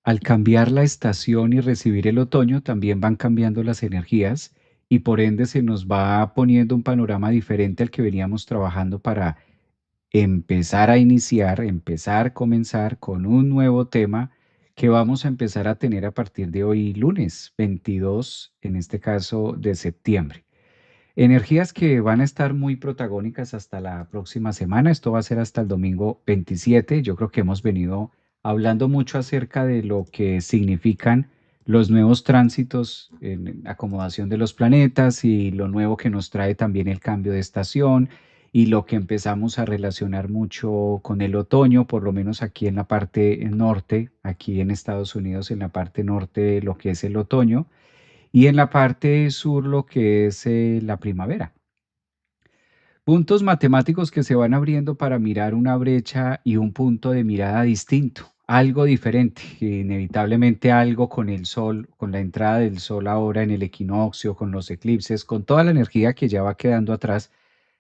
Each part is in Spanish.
Al cambiar la estación y recibir el otoño, también van cambiando las energías y por ende se nos va poniendo un panorama diferente al que veníamos trabajando para comenzar con un nuevo tema que vamos a empezar a tener a partir de hoy, lunes 22, en este caso de septiembre. Energías que van a estar muy protagónicas hasta la próxima semana. Esto va a ser hasta el domingo 27. Yo creo que hemos venido hablando mucho acerca de lo que significan los nuevos tránsitos en acomodación de los planetas y lo nuevo que nos trae también el cambio de estación y lo que empezamos a relacionar mucho con el otoño, por lo menos aquí en la parte norte, aquí en Estados Unidos, en la parte norte de lo que es el otoño y en la parte sur lo que es la primavera. Puntos matemáticos que se van abriendo para mirar una brecha y un punto de mirada distinto, algo diferente, inevitablemente algo con el sol, con la entrada del sol ahora en el equinoccio, con los eclipses, con toda la energía que ya va quedando atrás,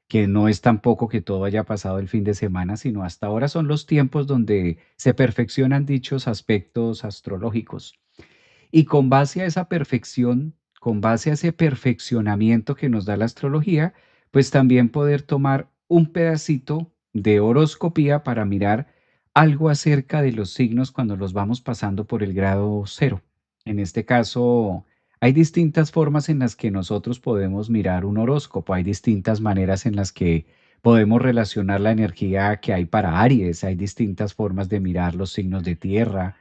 que no es tampoco que todo haya pasado el fin de semana, sino hasta ahora son los tiempos donde se perfeccionan dichos aspectos astrológicos. Y con base a esa perfección, con base a ese perfeccionamiento que nos da la astrología, pues también poder tomar un pedacito de horoscopía para mirar algo acerca de los signos cuando los vamos pasando por el grado cero. En este caso, hay distintas formas en las que nosotros podemos mirar un horóscopo, hay distintas maneras en las que podemos relacionar la energía que hay para Aries, hay distintas formas de mirar los signos de tierra,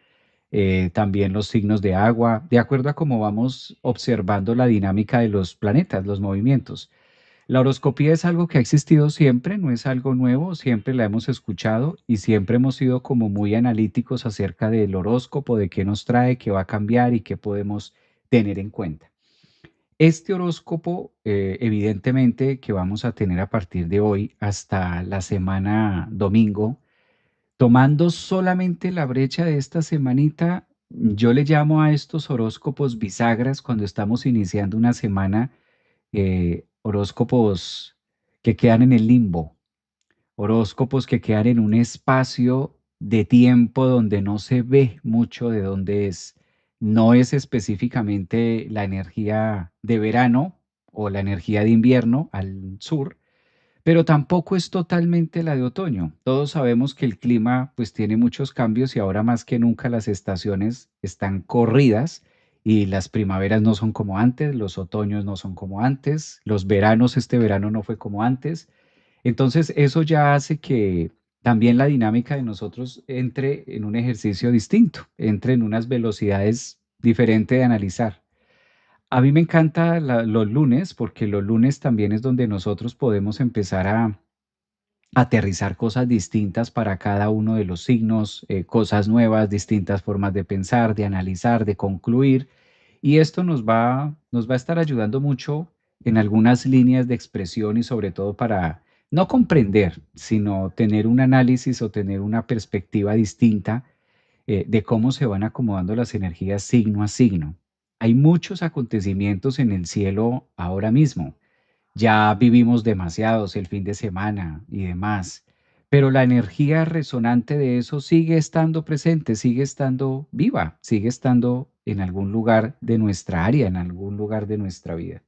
también los signos de agua, de acuerdo a cómo vamos observando la dinámica de los planetas, los movimientos. La horoscopía es algo que ha existido siempre, no es algo nuevo, siempre la hemos escuchado y siempre hemos sido como muy analíticos acerca del horóscopo, de qué nos trae, qué va a cambiar y qué podemos tener en cuenta. Este horóscopo, evidentemente, que vamos a tener a partir de hoy hasta la semana domingo, tomando solamente la brecha de esta semanita, yo le llamo a estos horóscopos bisagras cuando estamos iniciando una semana, horóscopos que quedan en el limbo, horóscopos que quedan en un espacio de tiempo donde no se ve mucho de dónde es. No es específicamente la energía de verano o la energía de invierno al sur, pero tampoco es totalmente la de otoño. Todos sabemos que el clima pues tiene muchos cambios y ahora más que nunca las estaciones están corridas y las primaveras no son como antes, los otoños no son como antes, los veranos, este verano no fue como antes. Entonces eso ya hace que también la dinámica de nosotros entre en un ejercicio distinto, entre en unas velocidades diferentes de analizar. A mí me encanta los lunes porque los lunes también es donde nosotros podemos empezar a aterrizar cosas distintas para cada uno de los signos, cosas nuevas, distintas formas de pensar, de analizar, de concluir. Y esto nos va a estar ayudando mucho en algunas líneas de expresión y sobre todo para no comprender, sino tener un análisis o tener una perspectiva distinta de cómo se van acomodando las energías signo a signo. Hay muchos acontecimientos en el cielo ahora mismo. Ya vivimos demasiados el fin de semana y demás, pero la energía resonante de eso sigue estando presente, sigue estando viva, sigue estando en algún lugar de nuestra área, en algún lugar de nuestra vida.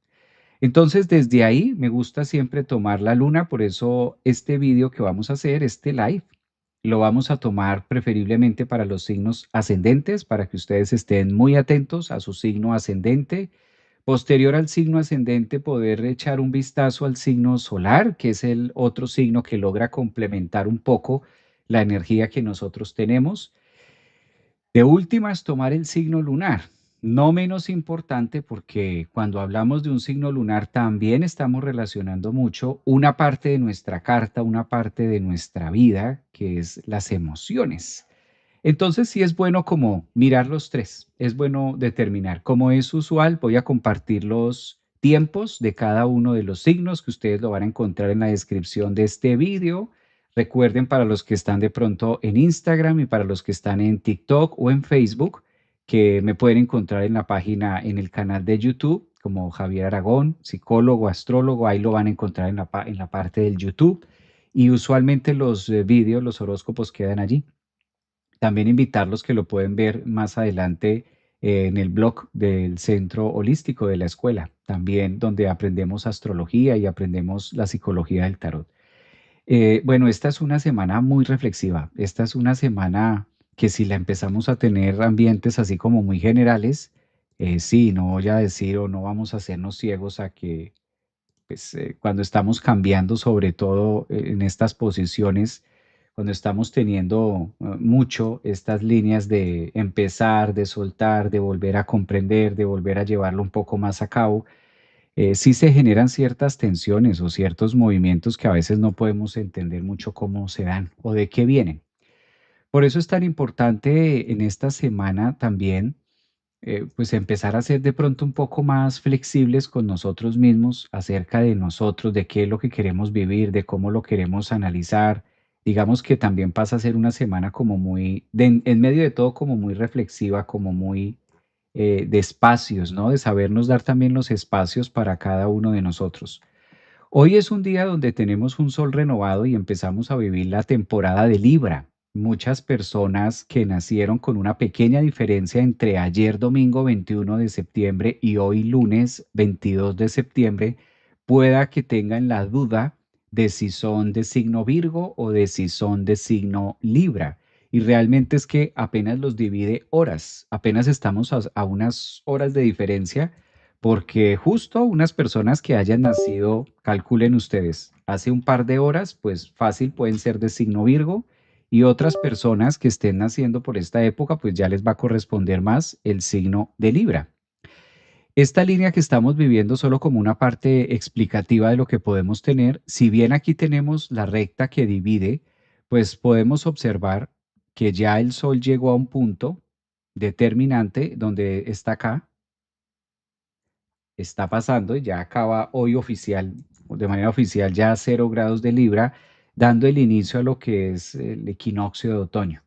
Entonces, desde ahí me gusta siempre tomar la luna, por eso este vídeo que vamos a hacer, este live, lo vamos a tomar preferiblemente para los signos ascendentes, para que ustedes estén muy atentos a su signo ascendente. Posterior al signo ascendente, poder echar un vistazo al signo solar, que es el otro signo que logra complementar un poco la energía que nosotros tenemos. De últimas, tomar el signo lunar, no menos importante porque cuando hablamos de un signo lunar también estamos relacionando mucho una parte de nuestra carta, una parte de nuestra vida, que es las emociones. Entonces sí es bueno como mirar los tres, es bueno determinar. Como es usual, voy a compartir los tiempos de cada uno de los signos que ustedes lo van a encontrar en la descripción de este vídeo. Recuerden para los que están de pronto en Instagram y para los que están en TikTok o en Facebook, que me pueden encontrar en la página, en el canal de YouTube, como Javier Aragón, psicólogo, astrólogo, ahí lo van a encontrar en en la parte del YouTube. Y usualmente los vídeos, los horóscopos quedan allí. También invitarlos que lo pueden ver más adelante en el blog del Centro Holístico de la escuela, también donde aprendemos astrología y aprendemos la psicología del tarot. Bueno, esta es una semana muy reflexiva. Esta es una semana que si la empezamos a tener ambientes así como muy generales, sí, no voy a decir o no vamos a hacernos ciegos a que pues, cuando estamos cambiando, sobre todo en estas posiciones, cuando estamos teniendo mucho estas líneas de empezar, de soltar, de volver a comprender, de volver a llevarlo un poco más a cabo, sí se generan ciertas tensiones o ciertos movimientos que a veces no podemos entender mucho cómo se dan o de qué vienen. Por eso es tan importante en esta semana también pues empezar a ser de pronto un poco más flexibles con nosotros mismos acerca de nosotros, de qué es lo que queremos vivir, de cómo lo queremos analizar. Digamos que también pasa a ser una semana como muy, en medio de todo, como muy reflexiva, como muy de espacios, ¿no? De sabernos dar también los espacios para cada uno de nosotros. Hoy es un día donde tenemos un sol renovado y empezamos a vivir la temporada de Libra. Muchas personas que nacieron con una pequeña diferencia entre ayer domingo 21 de septiembre y hoy lunes 22 de septiembre, pueda que tengan la duda de si son de signo Virgo o de si son de signo Libra. Y realmente es que apenas los divide horas, apenas estamos a unas horas de diferencia porque justo unas personas que hayan nacido, calculen ustedes, hace un par de horas, pues fácil pueden ser de signo Virgo y otras personas que estén naciendo por esta época, pues ya les va a corresponder más el signo de Libra. Esta línea que estamos viviendo solo como una parte explicativa de lo que podemos tener, si bien aquí tenemos la recta que divide, pues podemos observar que ya el Sol llegó a un punto determinante donde está acá, está pasando, ya acaba hoy oficial, de manera oficial ya 0 grados de Libra, dando el inicio a lo que es el equinoccio de otoño.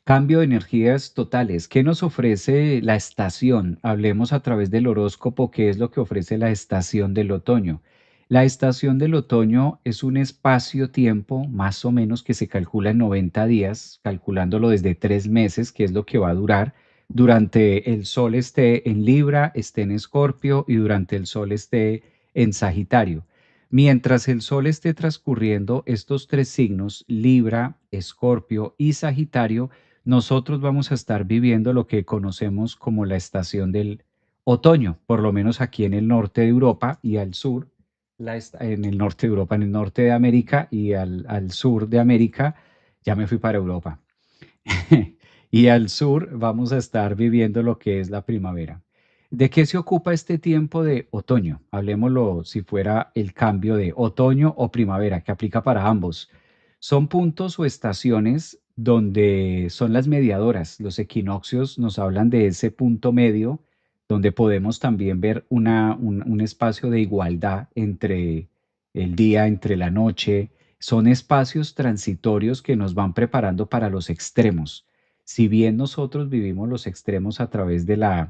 Cambio de energías totales. ¿Qué nos ofrece la estación? Hablemos a través del horóscopo, ¿qué es lo que ofrece la estación del otoño? La estación del otoño es un espacio-tiempo más o menos que se calcula en 90 días, calculándolo desde 3 meses, que es lo que va a durar durante el sol esté en Libra, esté en Escorpio y durante el sol esté en Sagitario. Mientras el sol esté transcurriendo estos tres signos, Libra, Escorpio y Sagitario, nosotros vamos a estar viviendo lo que conocemos como la estación del otoño, por lo menos aquí en el norte de Europa y al sur, en el norte de Europa, en el norte de América y al sur de América, ya me fui para Europa. Y al sur vamos a estar viviendo lo que es la primavera. ¿De qué se ocupa este tiempo de otoño? Hablemoslo si fuera el cambio de otoño o primavera, que aplica para ambos. Son puntos o estaciones donde son las mediadoras. Los equinoccios nos hablan de ese punto medio donde podemos también ver un espacio de igualdad entre el día, entre la noche. Son espacios transitorios que nos van preparando para los extremos. Si bien nosotros vivimos los extremos a través de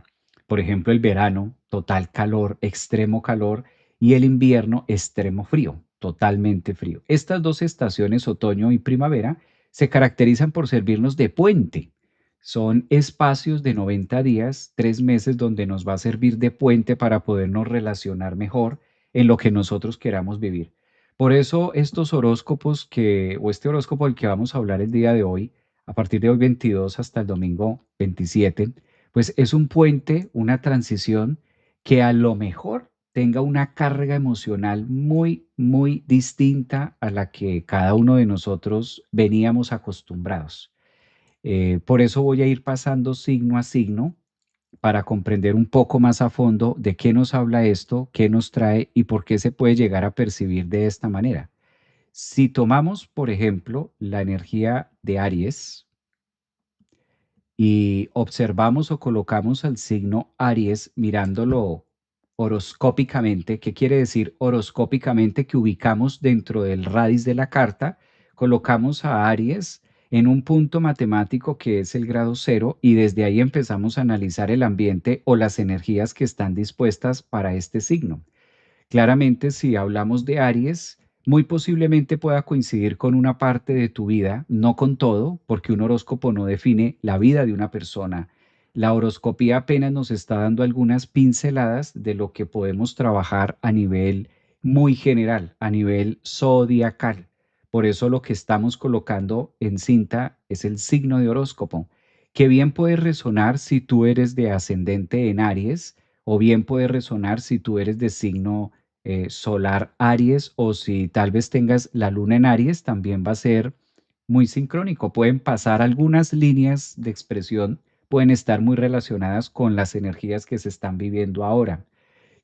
por ejemplo, el verano, total calor, extremo calor, y el invierno, extremo frío, totalmente frío. Estas dos estaciones, otoño y primavera, se caracterizan por servirnos de puente. Son espacios de 90 días, 3 meses, donde nos va a servir de puente para podernos relacionar mejor en lo que nosotros queramos vivir. Por eso estos horóscopos o este horóscopo del que vamos a hablar el día de hoy, a partir de hoy 22 hasta el domingo 27, pues es un puente, una transición que a lo mejor tenga una carga emocional muy, muy distinta a la que cada uno de nosotros veníamos acostumbrados. Por eso voy a ir pasando signo a signo para comprender un poco más a fondo de qué nos habla esto, qué nos trae y por qué se puede llegar a percibir de esta manera. Si tomamos, por ejemplo, la energía de Aries, y observamos o colocamos al signo Aries mirándolo horoscópicamente. ¿Qué quiere decir horoscópicamente? Que ubicamos dentro del radiz de la carta, colocamos a Aries en un punto matemático que es el grado cero y desde ahí empezamos a analizar el ambiente o las energías que están dispuestas para este signo. Claramente, si hablamos de Aries, muy posiblemente pueda coincidir con una parte de tu vida, no con todo, porque un horóscopo no define la vida de una persona. La horoscopía apenas nos está dando algunas pinceladas de lo que podemos trabajar a nivel muy general, a nivel zodiacal. Por eso lo que estamos colocando en cinta es el signo de horóscopo, que bien puede resonar si tú eres de ascendente en Aries, o bien puede resonar si tú eres de signo solar Aries, o si tal vez tengas la luna en Aries, también va a ser muy sincrónico. Pueden pasar algunas líneas de expresión, pueden estar muy relacionadas con las energías que se están viviendo ahora.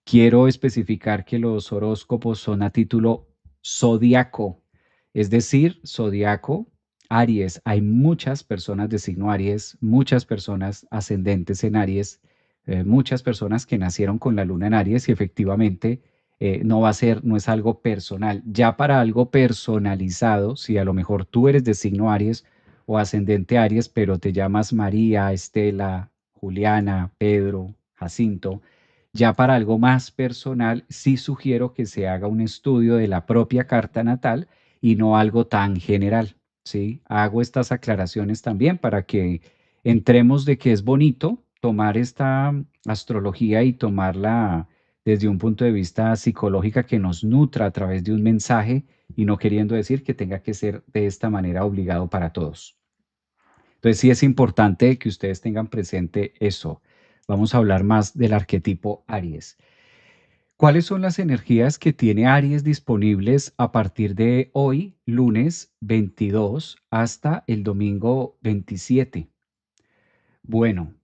Quiero especificar que los horóscopos son a título zodiaco, es decir, zodiaco, Aries. Hay muchas personas de signo Aries, muchas personas ascendentes en Aries, muchas personas que nacieron con la luna en Aries y efectivamente no va a ser, no es algo personal. Ya para algo personalizado, si a lo mejor tú eres de signo Aries o ascendente Aries, pero te llamas María, Estela, Juliana, Pedro, Jacinto, ya para algo más personal, sí sugiero que se haga un estudio de la propia carta natal y no algo tan general, ¿sí? Hago estas aclaraciones también para que entremos de que es bonito tomar esta astrología y tomarla desde un punto de vista psicológica que nos nutra a través de un mensaje y no queriendo decir que tenga que ser de esta manera obligado para todos. Entonces sí es importante que ustedes tengan presente eso. Vamos a hablar más del arquetipo Aries. ¿Cuáles son las energías que tiene Aries disponibles a partir de hoy, lunes 22, hasta el domingo 27? Bueno,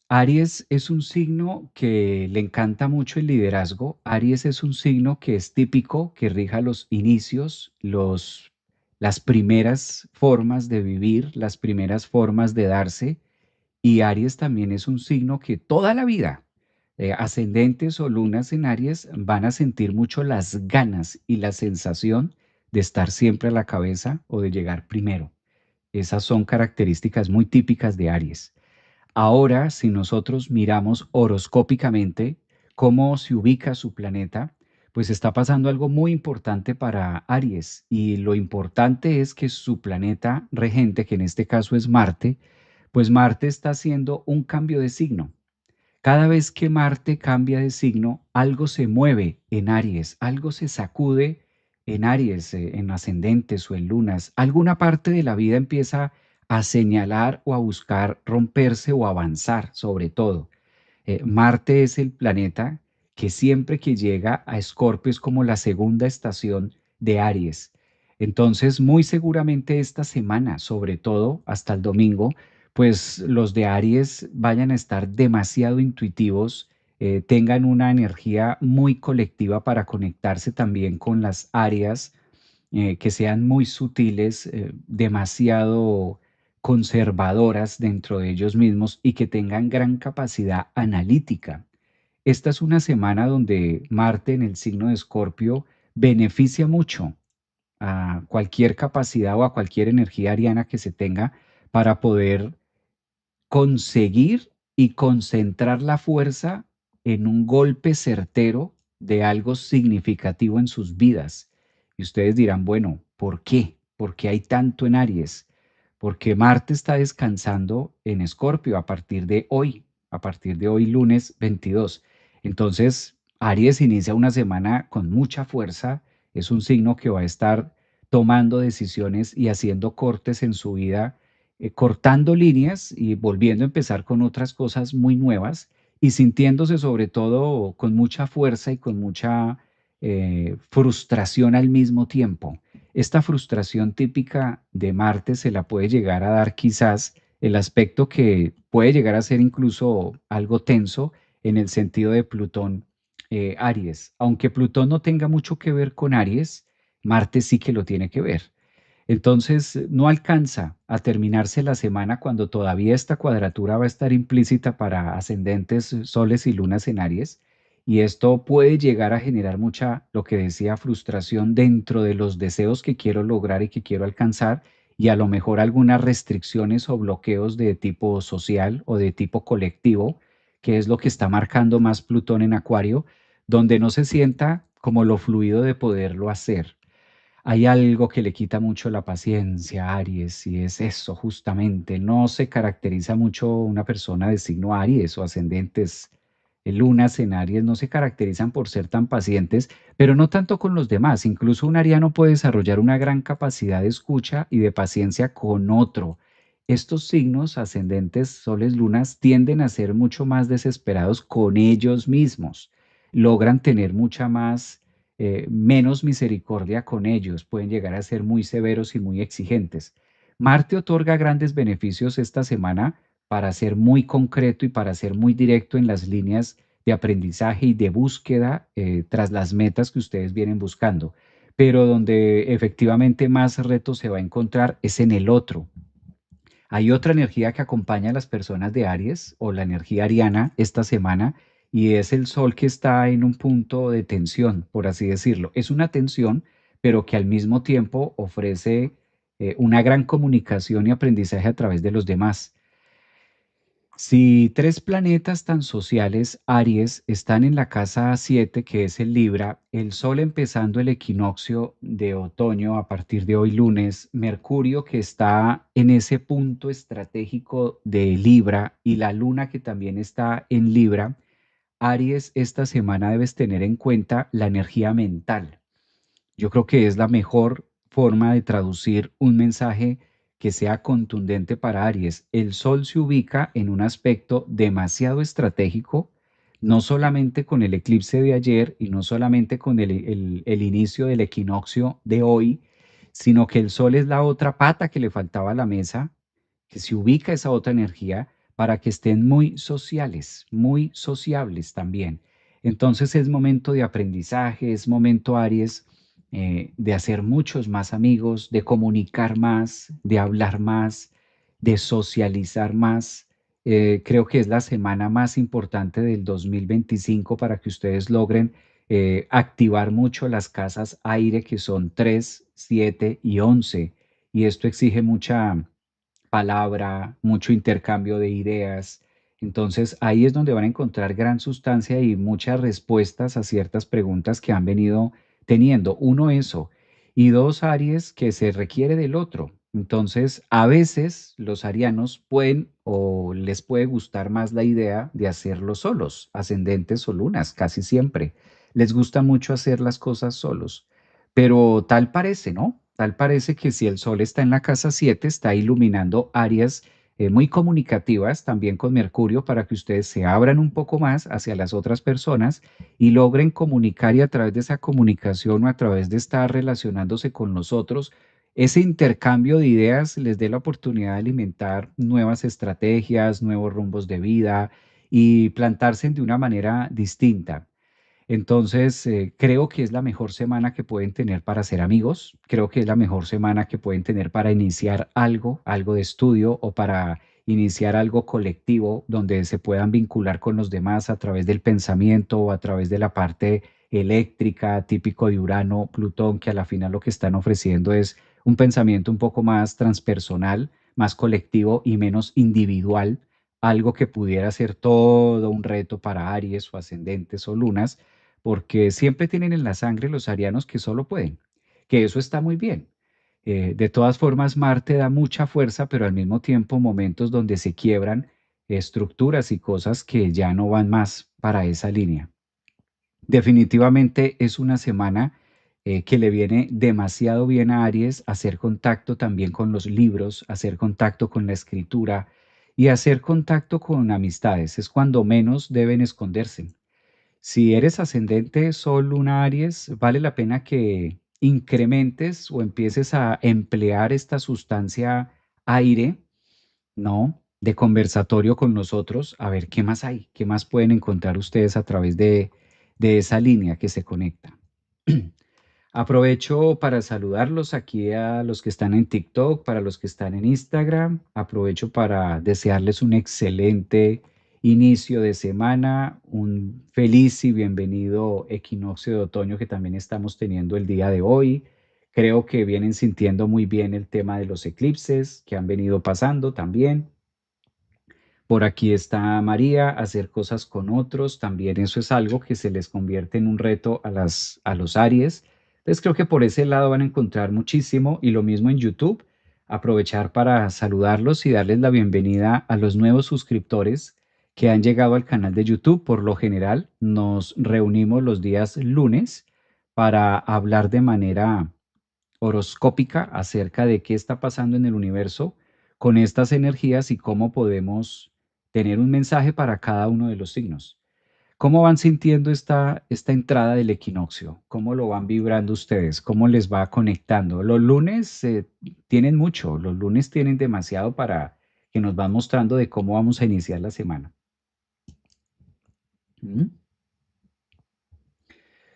Aries es un signo que le encanta mucho el liderazgo. Aries es un signo que es típico, que rija los inicios, las primeras formas de vivir, las primeras formas de darse. Y Aries también es un signo que toda la vida, ascendentes o lunas en Aries, van a sentir mucho las ganas y la sensación de estar siempre a la cabeza o de llegar primero. Esas son características muy típicas de Aries. Ahora, si nosotros miramos horoscópicamente cómo se ubica su planeta, pues está pasando algo muy importante para Aries. Y lo importante es que su planeta regente, que en este caso es Marte, pues Marte está haciendo un cambio de signo. Cada vez que Marte cambia de signo, algo se mueve en Aries, algo se sacude en Aries, en ascendentes o en lunas. Alguna parte de la vida empieza a señalar o a buscar romperse o avanzar, sobre todo. Marte es el planeta que siempre que llega a Escorpio es como la segunda estación de Aries. Entonces, muy seguramente esta semana, sobre todo hasta el domingo, pues los de Aries vayan a estar demasiado intuitivos, tengan una energía muy colectiva para conectarse también con las áreas que sean muy sutiles, demasiado conservadoras dentro de ellos mismos y que tengan gran capacidad analítica. Esta es una semana donde Marte en el signo de Escorpio beneficia mucho a cualquier capacidad o a cualquier energía ariana que se tenga para poder conseguir y concentrar la fuerza en un golpe certero de algo significativo en sus vidas. Y ustedes dirán, bueno, ¿por qué? ¿Por qué hay tanto en Aries? Porque Marte está descansando en Escorpio a partir de hoy lunes 22. Entonces, Aries inicia una semana con mucha fuerza, es un signo que va a estar tomando decisiones y haciendo cortes en su vida, cortando líneas y volviendo a empezar con otras cosas muy nuevas y sintiéndose sobre todo con mucha fuerza y con mucha frustración al mismo tiempo. Esta frustración típica de Marte se la puede llegar a dar quizás el aspecto que puede llegar a ser incluso algo tenso en el sentido de Plutón Aries. Aunque Plutón no tenga mucho que ver con Aries, Marte sí que lo tiene que ver. Entonces, no alcanza a terminarse la semana cuando todavía esta cuadratura va a estar implícita para ascendentes, soles y lunas en Aries, y esto puede llegar a generar mucha, lo que decía, frustración dentro de los deseos que quiero lograr y que quiero alcanzar, y a lo mejor algunas restricciones o bloqueos de tipo social o de tipo colectivo, que es lo que está marcando más Plutón en Acuario, donde no se sienta como lo fluido de poderlo hacer. Hay algo que le quita mucho la paciencia a Aries y es eso justamente. No se caracteriza mucho una persona de signo Aries o ascendentes lunas en Aries, no se caracterizan por ser tan pacientes, pero no tanto con los demás. Incluso un ariano puede desarrollar una gran capacidad de escucha y de paciencia con otro. Estos signos ascendentes, soles, lunas, tienden a ser mucho más desesperados con ellos mismos. Logran tener mucha más menos misericordia con ellos, pueden llegar a ser muy severos y muy exigentes. Marte otorga grandes beneficios esta semana para ser muy concreto y para ser muy directo en las líneas de aprendizaje y de búsqueda tras las metas que ustedes vienen buscando. Pero donde efectivamente más retos se va a encontrar es en el otro. Hay otra energía que acompaña a las personas de Aries o la energía ariana esta semana y es el sol que está en un punto de tensión, por así decirlo. Es una tensión, pero que al mismo tiempo ofrece una gran comunicación y aprendizaje a través de los demás. Si tres planetas tan sociales, Aries, están en la casa 7, que es el Libra, el Sol empezando el equinoccio de otoño a partir de hoy lunes, Mercurio que está en ese punto estratégico de Libra y la Luna que también está en Libra, Aries, esta semana debes tener en cuenta la energía mental. Yo creo que es la mejor forma de traducir un mensaje que sea contundente para Aries. El Sol se ubica en un aspecto demasiado estratégico, no solamente con el eclipse de ayer y no solamente con el inicio del equinoccio de hoy, sino que el Sol es la otra pata que le faltaba a la mesa, que se ubica esa otra energía para que estén muy sociales, muy sociables también. Entonces es momento de aprendizaje, es momento, Aries, de hacer muchos más amigos, de comunicar más, de hablar más, de socializar más. Creo que es la semana más importante del 2025 para que ustedes logren activar mucho las casas aire que son 3, 7 y 11. Y esto exige mucha palabra, mucho intercambio de ideas. Entonces ahí es donde van a encontrar gran sustancia y muchas respuestas a ciertas preguntas que han venido teniendo. Uno, eso. Y dos, Aries, que se requiere del otro. Entonces, a veces los arianos pueden o les puede gustar más la idea de hacerlo solos, ascendentes o lunas, casi siempre. Les gusta mucho hacer las cosas solos. Pero tal parece, ¿no? Tal parece que si el sol está en la casa 7 está iluminando áreas muy comunicativas también con Mercurio para que ustedes se abran un poco más hacia las otras personas y logren comunicar y a través de esa comunicación o a través de estar relacionándose con nosotros, ese intercambio de ideas les dé la oportunidad de alimentar nuevas estrategias, nuevos rumbos de vida y plantarse de una manera distinta. Entonces, creo que es la mejor semana que pueden tener para ser amigos, creo que es la mejor semana que pueden tener para iniciar algo, algo de estudio o para iniciar algo colectivo donde se puedan vincular con los demás a través del pensamiento o a través de la parte eléctrica, típico de Urano, Plutón, que a la final lo que están ofreciendo es un pensamiento un poco más transpersonal, más colectivo y menos individual, algo que pudiera ser todo un reto para Aries o ascendentes o lunas porque siempre tienen en la sangre los arianos que solo pueden, que eso está muy bien. De todas formas, Marte da mucha fuerza, pero al mismo tiempo momentos donde se quiebran estructuras y cosas que ya no van más para esa línea. Definitivamente es una semana que le viene demasiado bien a Aries hacer contacto también con los libros, hacer contacto con la escritura y hacer contacto con amistades. Es cuando menos deben esconderse. Si eres ascendente Sol, Luna, Aries, vale la pena que incrementes o empieces a emplear esta sustancia aire, ¿no? De conversatorio con nosotros, a ver qué más hay, qué más pueden encontrar ustedes a través de esa línea que se conecta. Aprovecho para saludarlos aquí a los que están en TikTok, para los que están en Instagram. Aprovecho para desearles un excelente inicio de semana, un feliz y bienvenido equinoccio de otoño que también estamos teniendo el día de hoy. Creo que vienen sintiendo muy bien el tema de los eclipses que han venido pasando también. Por aquí está María, hacer cosas con otros, también eso es algo que se les convierte en un reto a los Aries, Entonces creo que por ese lado van a encontrar muchísimo y lo mismo en YouTube. Aprovechar para saludarlos y darles la bienvenida a los nuevos suscriptores que han llegado al canal de YouTube. Por lo general, nos reunimos los días lunes para hablar de manera horoscópica acerca de qué está pasando en el universo con estas energías y cómo podemos tener un mensaje para cada uno de los signos. ¿Cómo van sintiendo esta entrada del equinoccio? ¿Cómo lo van vibrando ustedes? ¿Cómo les va conectando? Los lunes tienen mucho, los lunes tienen demasiado para que nos van mostrando de cómo vamos a iniciar la semana. ¿Mm?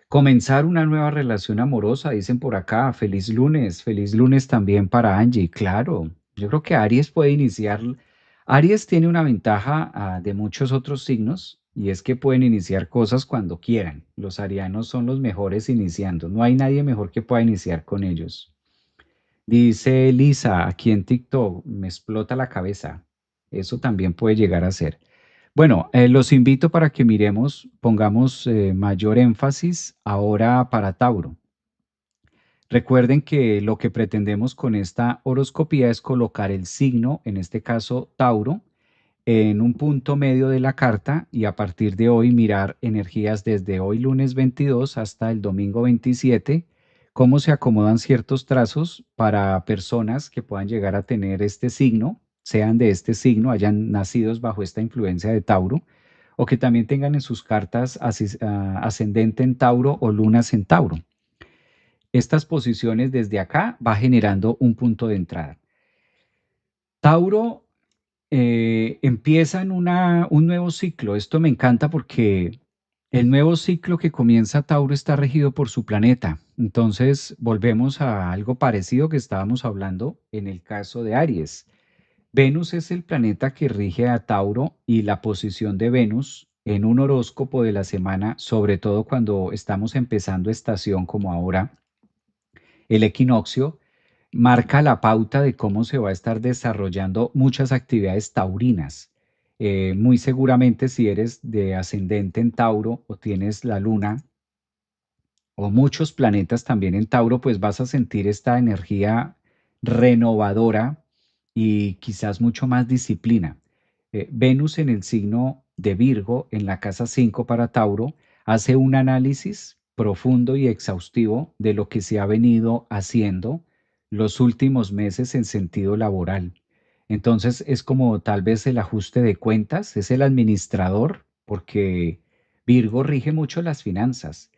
Comenzar una nueva relación amorosa, dicen por acá. Feliz lunes también para Angie. Claro, yo creo que Aries puede iniciar. Aries tiene una ventaja de muchos otros signos y es que pueden iniciar cosas cuando quieran. Los arianos son los mejores iniciando. No hay nadie mejor que pueda iniciar con ellos. Dice Lisa aquí en TikTok, me explota la cabeza. Eso también puede llegar a ser. Bueno, los invito para que miremos, pongamos mayor énfasis ahora para Tauro. Recuerden que lo que pretendemos con esta horoscopía es colocar el signo, en este caso Tauro, en un punto medio de la carta y a partir de hoy mirar energías desde hoy lunes 22 hasta el domingo 27, cómo se acomodan ciertos trazos para personas que puedan llegar a tener este signo, sean de este signo, hayan nacidos bajo esta influencia de Tauro, o que también tengan en sus cartas ascendente en Tauro o lunas en Tauro. Estas posiciones desde acá va generando un punto de entrada. Tauro empieza en un nuevo ciclo. Esto me encanta porque el nuevo ciclo que comienza Tauro está regido por su planeta. Entonces, volvemos a algo parecido que estábamos hablando en el caso de Aries. Venus es el planeta que rige a Tauro y la posición de Venus en un horóscopo de la semana, sobre todo cuando estamos empezando estación como ahora, el equinoccio marca la pauta de cómo se va a estar desarrollando muchas actividades taurinas. Muy seguramente si eres de ascendente en Tauro o tienes la luna o muchos planetas también en Tauro, pues vas a sentir esta energía renovadora y quizás mucho más disciplina. Venus en el signo de Virgo, en la casa 5 para Tauro, hace un análisis profundo y exhaustivo de lo que se ha venido haciendo los últimos meses en sentido laboral. Entonces es como tal vez el ajuste de cuentas, es el administrador, porque Virgo rige mucho las finanzas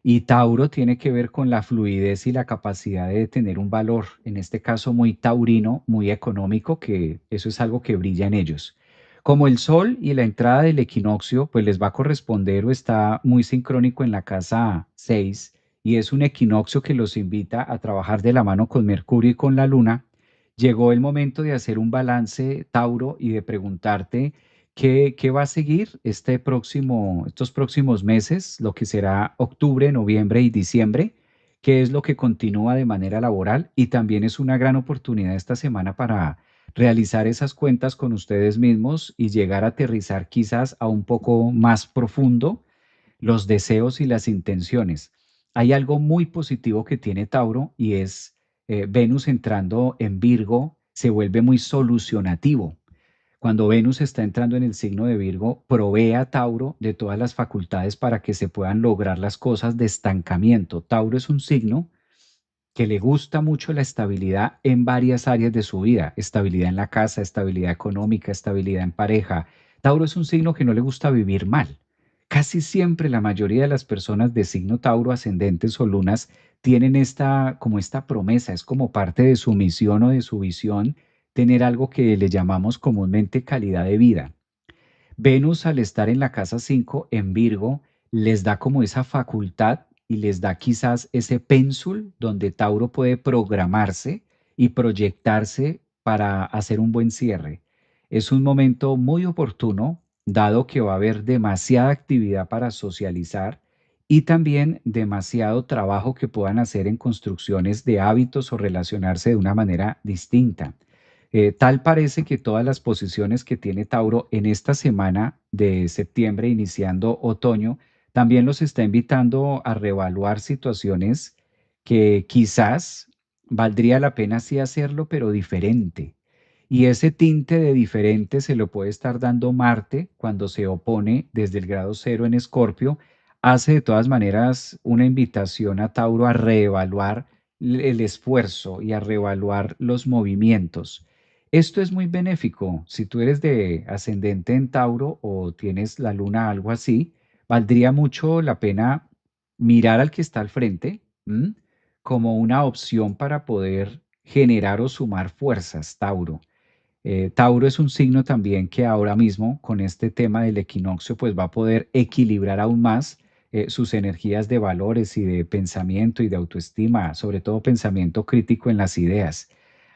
y Tauro tiene que ver con la fluidez y la capacidad de tener un valor, en este caso muy taurino, muy económico, que eso es algo que brilla en ellos. Como el Sol y la entrada del equinoccio, pues les va a corresponder o está muy sincrónico en la casa 6 y es un equinoccio que los invita a trabajar de la mano con Mercurio y con la Luna. Llegó el momento de hacer un balance, Tauro, y de preguntarte qué va a seguir estos próximos meses, lo que será octubre, noviembre y diciembre, qué es lo que continúa de manera laboral y también es una gran oportunidad esta semana para realizar esas cuentas con ustedes mismos y llegar a aterrizar quizás a un poco más profundo los deseos y las intenciones. Hay algo muy positivo que tiene Tauro y es Venus entrando en Virgo se vuelve muy solucionativo. Cuando Venus está entrando en el signo de Virgo, provee a Tauro de todas las facultades para que se puedan lograr las cosas de estancamiento. Tauro es un signo que le gusta mucho la estabilidad en varias áreas de su vida, estabilidad en la casa, estabilidad económica, estabilidad en pareja. Tauro es un signo que no le gusta vivir mal. Casi siempre la mayoría de las personas de signo Tauro, ascendentes o lunas, tienen como esta promesa, es como parte de su misión o de su visión, tener algo que le llamamos comúnmente calidad de vida. Venus al estar en la casa 5 en Virgo les da como esa facultad y les da quizás ese pénsul donde Tauro puede programarse y proyectarse para hacer un buen cierre. Es un momento muy oportuno, dado que va a haber demasiada actividad para socializar y también demasiado trabajo que puedan hacer en construcciones de hábitos o relacionarse de una manera distinta. Tal parece que todas las posiciones que tiene Tauro en esta semana de septiembre, iniciando otoño, también los está invitando a reevaluar situaciones que quizás valdría la pena sí hacerlo, pero diferente. Y ese tinte de diferente se lo puede estar dando Marte cuando se opone desde el grado cero en Escorpio. Hace de todas maneras una invitación a Tauro a reevaluar el esfuerzo y a reevaluar los movimientos. Esto es muy benéfico. Si tú eres de ascendente en Tauro o tienes la luna algo así, valdría mucho la pena mirar al que está al frente, ¿m? Como una opción para poder generar o sumar fuerzas, Tauro. Tauro es un signo también que ahora mismo con este tema del equinoccio pues va a poder equilibrar aún más sus energías de valores y de pensamiento y de autoestima, sobre todo pensamiento crítico en las ideas.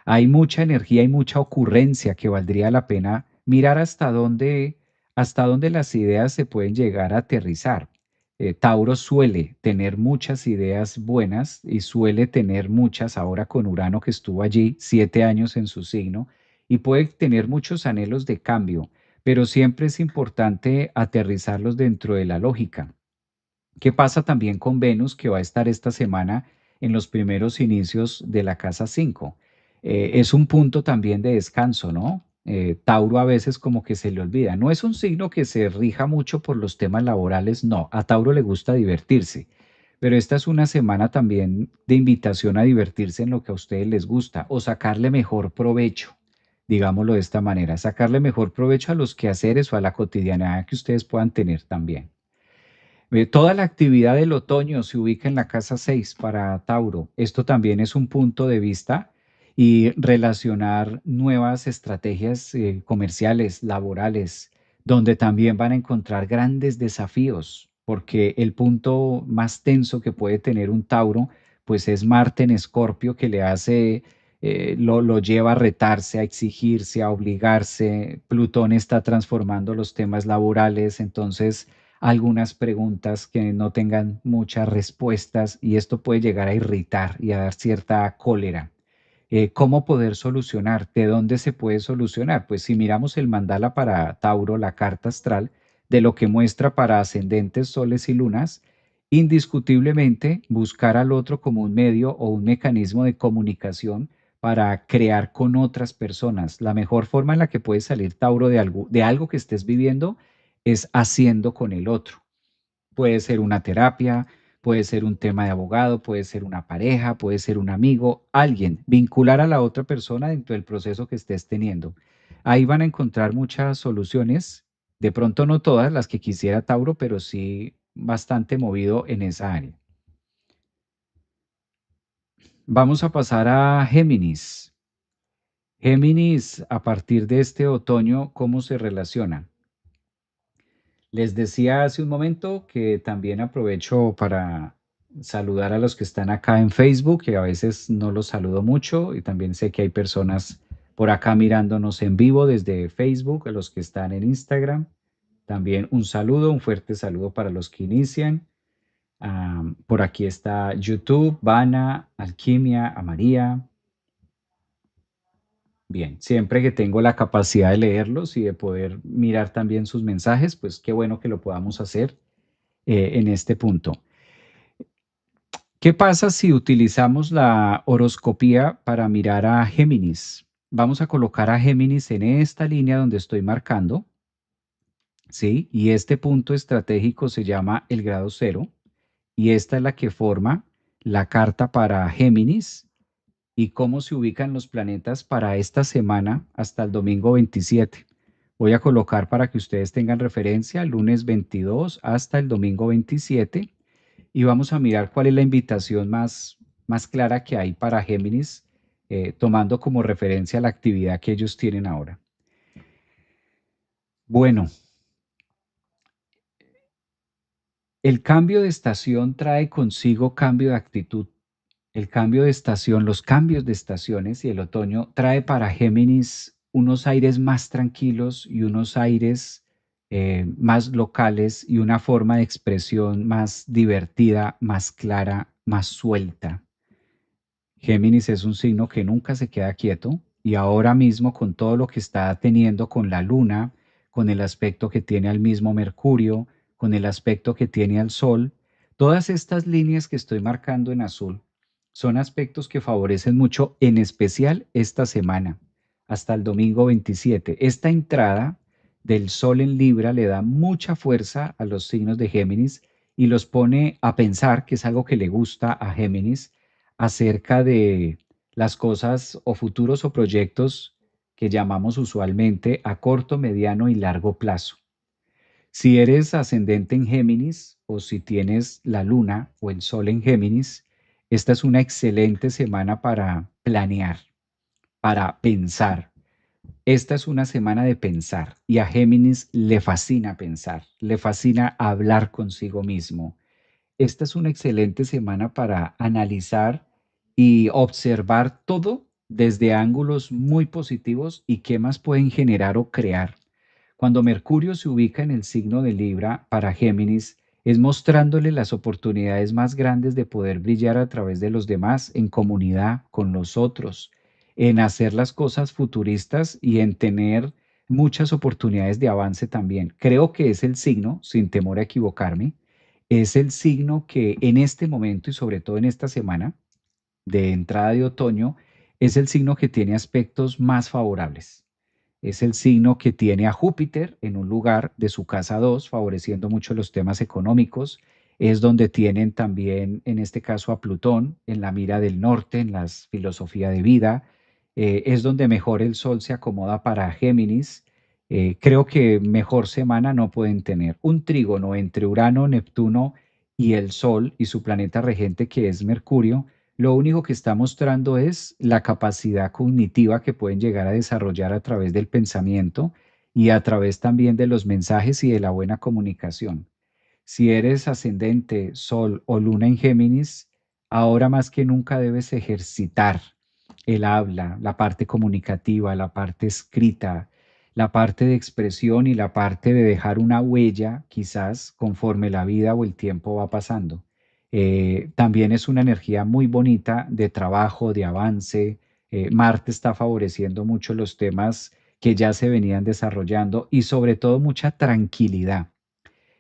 Hay mucha energía y mucha ocurrencia que valdría la pena mirar hasta dónde las ideas se pueden llegar a aterrizar. Tauro suele tener muchas ideas buenas y suele tener muchas, ahora con Urano que estuvo allí 7 años en su signo, y puede tener muchos anhelos de cambio, pero siempre es importante aterrizarlos dentro de la lógica. ¿Qué pasa también con Venus, que va a estar esta semana en los primeros inicios de la casa 5? Es un punto también de descanso, ¿no? Tauro a veces como que se le olvida. No es un signo que se rija mucho por los temas laborales, no. A Tauro le gusta divertirse, pero esta es una semana también de invitación a divertirse en lo que a ustedes les gusta o sacarle mejor provecho, digámoslo de esta manera, sacarle mejor provecho a los quehaceres o a la cotidianidad que ustedes puedan tener también. Toda la actividad del otoño se ubica en la casa 6 para Tauro. Esto también es un punto de vista y relacionar nuevas estrategias comerciales, laborales, donde también van a encontrar grandes desafíos, porque el punto más tenso que puede tener un Tauro, pues es Marte en Escorpio, que le hace, lo lleva a retarse, a exigirse, a obligarse. Plutón está transformando los temas laborales, entonces algunas preguntas que no tengan muchas respuestas y esto puede llegar a irritar y a dar cierta cólera. ¿Cómo poder solucionar? ¿De dónde se puede solucionar? Pues si miramos el mandala para Tauro, la carta astral, de lo que muestra para ascendentes, soles y lunas, indiscutiblemente buscar al otro como un medio o un mecanismo de comunicación para crear con otras personas. La mejor forma en la que puede salir Tauro de algo que estés viviendo es haciendo con el otro. Puede ser una terapia, puede ser un tema de abogado, puede ser una pareja, puede ser un amigo, alguien, vincular a la otra persona dentro del proceso que estés teniendo. Ahí van a encontrar muchas soluciones, de pronto no todas las que quisiera Tauro, pero sí bastante movido en esa área. Vamos a pasar a Géminis. Géminis, a partir de este otoño, ¿cómo se relaciona? Les decía hace un momento que también aprovecho para saludar a los que están acá en Facebook, que a veces no los saludo mucho y también sé que hay personas por acá mirándonos en vivo desde Facebook, a los que están en Instagram. También un saludo, un fuerte saludo para los que inician. Por aquí está YouTube, Vana, Alquimia, a María. Bien, siempre que tengo la capacidad de leerlos y de poder mirar también sus mensajes, pues qué bueno que lo podamos hacer en este punto. ¿Qué pasa si utilizamos la horoscopía para mirar a Géminis? Vamos a colocar a Géminis en esta línea donde estoy marcando, ¿sí? Y este punto estratégico se llama el grado cero, y esta es la que forma la carta para Géminis y cómo se ubican los planetas para esta semana hasta el domingo 27. Voy a colocar para que ustedes tengan referencia el lunes 22 hasta el domingo 27 y vamos a mirar cuál es la invitación más clara que hay para Géminis, tomando como referencia la actividad que ellos tienen ahora. Bueno, el cambio de estación trae consigo cambio de actitud. El cambio de estación, los cambios de estaciones y el otoño trae para Géminis unos aires más tranquilos y unos aires más locales y una forma de expresión más divertida, más clara, más suelta. Géminis es un signo que nunca se queda quieto y ahora mismo con todo lo que está teniendo con la luna, con el aspecto que tiene al mismo Mercurio, con el aspecto que tiene al Sol, todas estas líneas que estoy marcando en azul, son aspectos que favorecen mucho, en especial esta semana, hasta el domingo 27. Esta entrada del Sol en Libra le da mucha fuerza a los signos de Géminis y los pone a pensar, que es algo que le gusta a Géminis, acerca de las cosas o futuros o proyectos que llamamos usualmente a corto, mediano y largo plazo. Si eres ascendente en Géminis o si tienes la luna o el sol en Géminis, esta es una excelente semana para planear, para pensar. Esta es una semana de pensar y a Géminis le fascina pensar, le fascina hablar consigo mismo. Esta es una excelente semana para analizar y observar todo desde ángulos muy positivos y qué más pueden generar o crear. Cuando Mercurio se ubica en el signo de Libra para Géminis, es mostrándole las oportunidades más grandes de poder brillar a través de los demás, en comunidad, con los otros, en hacer las cosas futuristas y en tener muchas oportunidades de avance también. Creo que es el signo, sin temor a equivocarme, es el signo que en este momento y sobre todo en esta semana de entrada de otoño, es el signo que tiene aspectos más favorables. Es el signo que tiene a Júpiter en un lugar de su casa 2 favoreciendo mucho los temas económicos. Es donde tienen también, en este caso, a Plutón en la mira del norte, en la filosofía de vida. Es donde mejor el Sol se acomoda para Géminis. Creo que mejor semana no pueden tener. Un trígono entre Urano, Neptuno y el Sol y su planeta regente, que es Mercurio, lo único que está mostrando es la capacidad cognitiva que pueden llegar a desarrollar a través del pensamiento y a través también de los mensajes y de la buena comunicación. Si eres ascendente, Sol o Luna en Géminis, ahora más que nunca debes ejercitar el habla, la parte comunicativa, la parte escrita, la parte de expresión y la parte de dejar una huella, quizás conforme la vida o el tiempo va pasando. También es una energía muy bonita de trabajo, de avance. Marte está favoreciendo mucho los temas que ya se venían desarrollando y sobre todo mucha tranquilidad.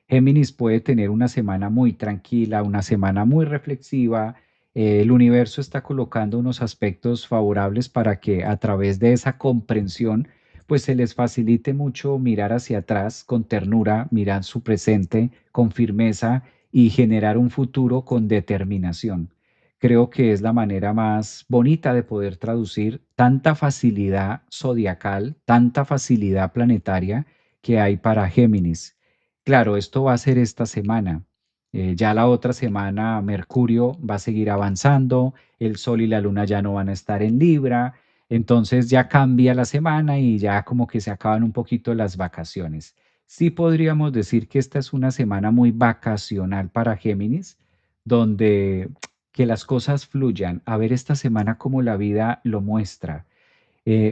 Géminis puede tener una semana muy tranquila, una semana muy reflexiva. El universo está colocando unos aspectos favorables para que a través de esa comprensión, pues se les facilite mucho mirar hacia atrás con ternura, mirar su presente con firmeza y generar un futuro con determinación. Creo que es la manera más bonita de poder traducir tanta facilidad zodiacal, tanta facilidad planetaria que hay para Géminis. Claro, esto va a ser esta semana. Ya la otra semana Mercurio va a seguir avanzando, el Sol y la Luna ya no van a estar en Libra, entonces ya cambia la semana y ya como que se acaban un poquito las vacaciones. Sí podríamos decir que esta es una semana muy vacacional para Géminis, donde que las cosas fluyan, a ver esta semana como la vida lo muestra.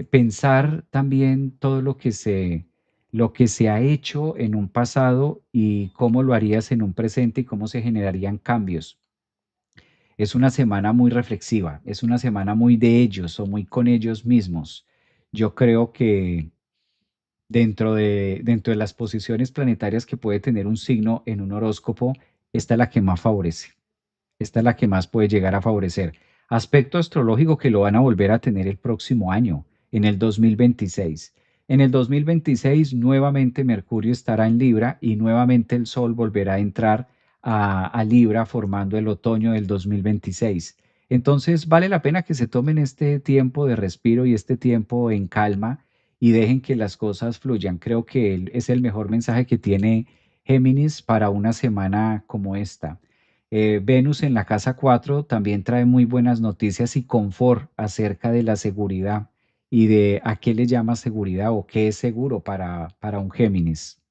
Pensar también todo lo que se ha hecho en un pasado y cómo lo harías en un presente y cómo se generarían cambios. Es una semana muy reflexiva, es una semana muy de ellos o muy con ellos mismos. Yo creo que dentro de las posiciones planetarias que puede tener un signo en un horóscopo, esta es la que más favorece. Esta es la que más puede llegar a favorecer. Aspecto astrológico que lo van a volver a tener el próximo año, en el 2026. En el 2026 nuevamente Mercurio estará en Libra y nuevamente el Sol volverá a entrar a Libra formando el otoño del 2026. Entonces vale la pena que se tomen este tiempo de respiro y este tiempo en calma y dejen que las cosas fluyan. Creo que es el mejor mensaje que tiene Géminis para una semana como esta. Venus en la casa 4 también trae muy buenas noticias y confort acerca de la seguridad y de a qué le llama seguridad o qué es seguro para un Géminis.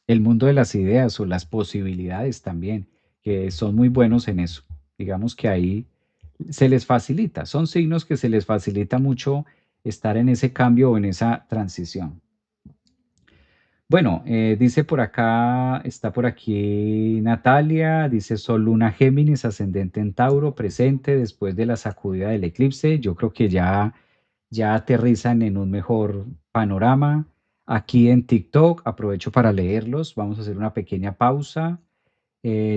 El mundo de las ideas o las posibilidades también, que son muy buenos en eso. Digamos que ahí se les facilita, son signos que se les facilita mucho estar en ese cambio o en esa transición. Bueno, dice por acá, está por aquí Natalia, dice Sol Luna Géminis, ascendente en Tauro, presente después de la sacudida del eclipse. Yo creo que ya aterrizan en un mejor panorama. Aquí en TikTok, aprovecho para leerlos. Vamos a hacer una pequeña pausa.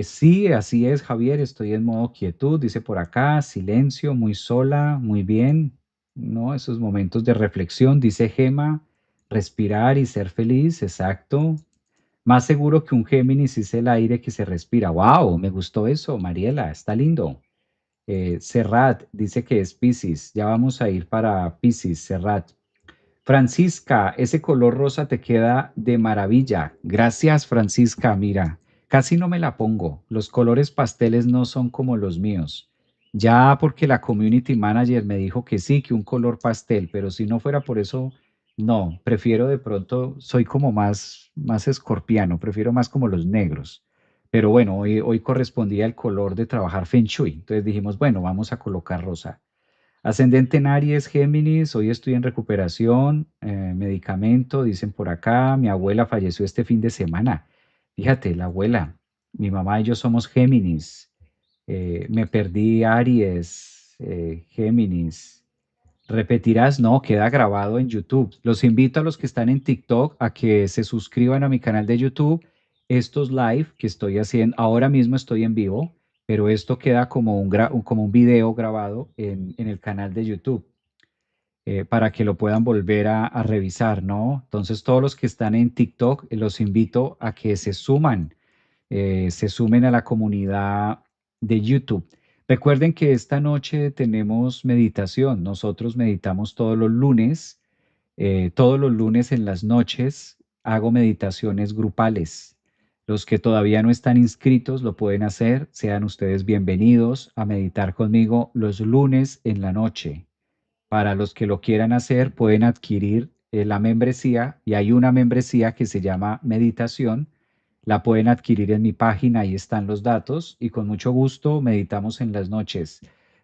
Sí, así es, Javier, estoy en modo quietud, dice por acá, silencio, muy sola, muy bien, ¿no? Esos momentos de reflexión, dice Gema, respirar y ser feliz, exacto. Más seguro que un Géminis es el aire que se respira. ¡Wow! Me gustó eso, Mariela, está lindo. Serrat dice que es Piscis, ya vamos a ir para Piscis, Serrat. Francisca, ese color rosa te queda de maravilla. Gracias, Francisca. Mira, casi no me la pongo. Los colores pasteles no son como los míos. Ya porque la community manager me dijo que sí, que un color pastel, pero si no fuera por eso, no. Prefiero de pronto, soy como más escorpiano, prefiero más como los negros. Pero bueno, hoy correspondía el color de trabajar Feng Shui. Entonces dijimos, bueno, vamos a colocar rosa. Ascendente en Aries, Géminis, hoy estoy en recuperación, medicamento, dicen por acá, mi abuela falleció este fin de semana. Fíjate, la abuela, mi mamá y yo somos Géminis, me perdí Aries, Géminis. ¿Repetirás? No, queda grabado en YouTube. Los invito a los que están en TikTok a que se suscriban a mi canal de YouTube. Estos live que estoy haciendo, ahora mismo estoy en vivo, pero esto queda como como un video grabado en el canal de YouTube para que lo puedan volver a revisar, ¿no? Entonces, todos los que están en TikTok, los invito a que se sumen a la comunidad de YouTube. Recuerden que esta noche tenemos meditación. Nosotros meditamos todos los lunes. Todos los lunes en las noches hago meditaciones grupales. Los que todavía no están inscritos lo pueden hacer. Sean ustedes bienvenidos a meditar conmigo los lunes en la noche. Para los que lo quieran hacer, pueden adquirir la membresía y hay una membresía que se llama Meditación. La pueden adquirir en mi página, ahí están los datos y con mucho gusto meditamos en las noches.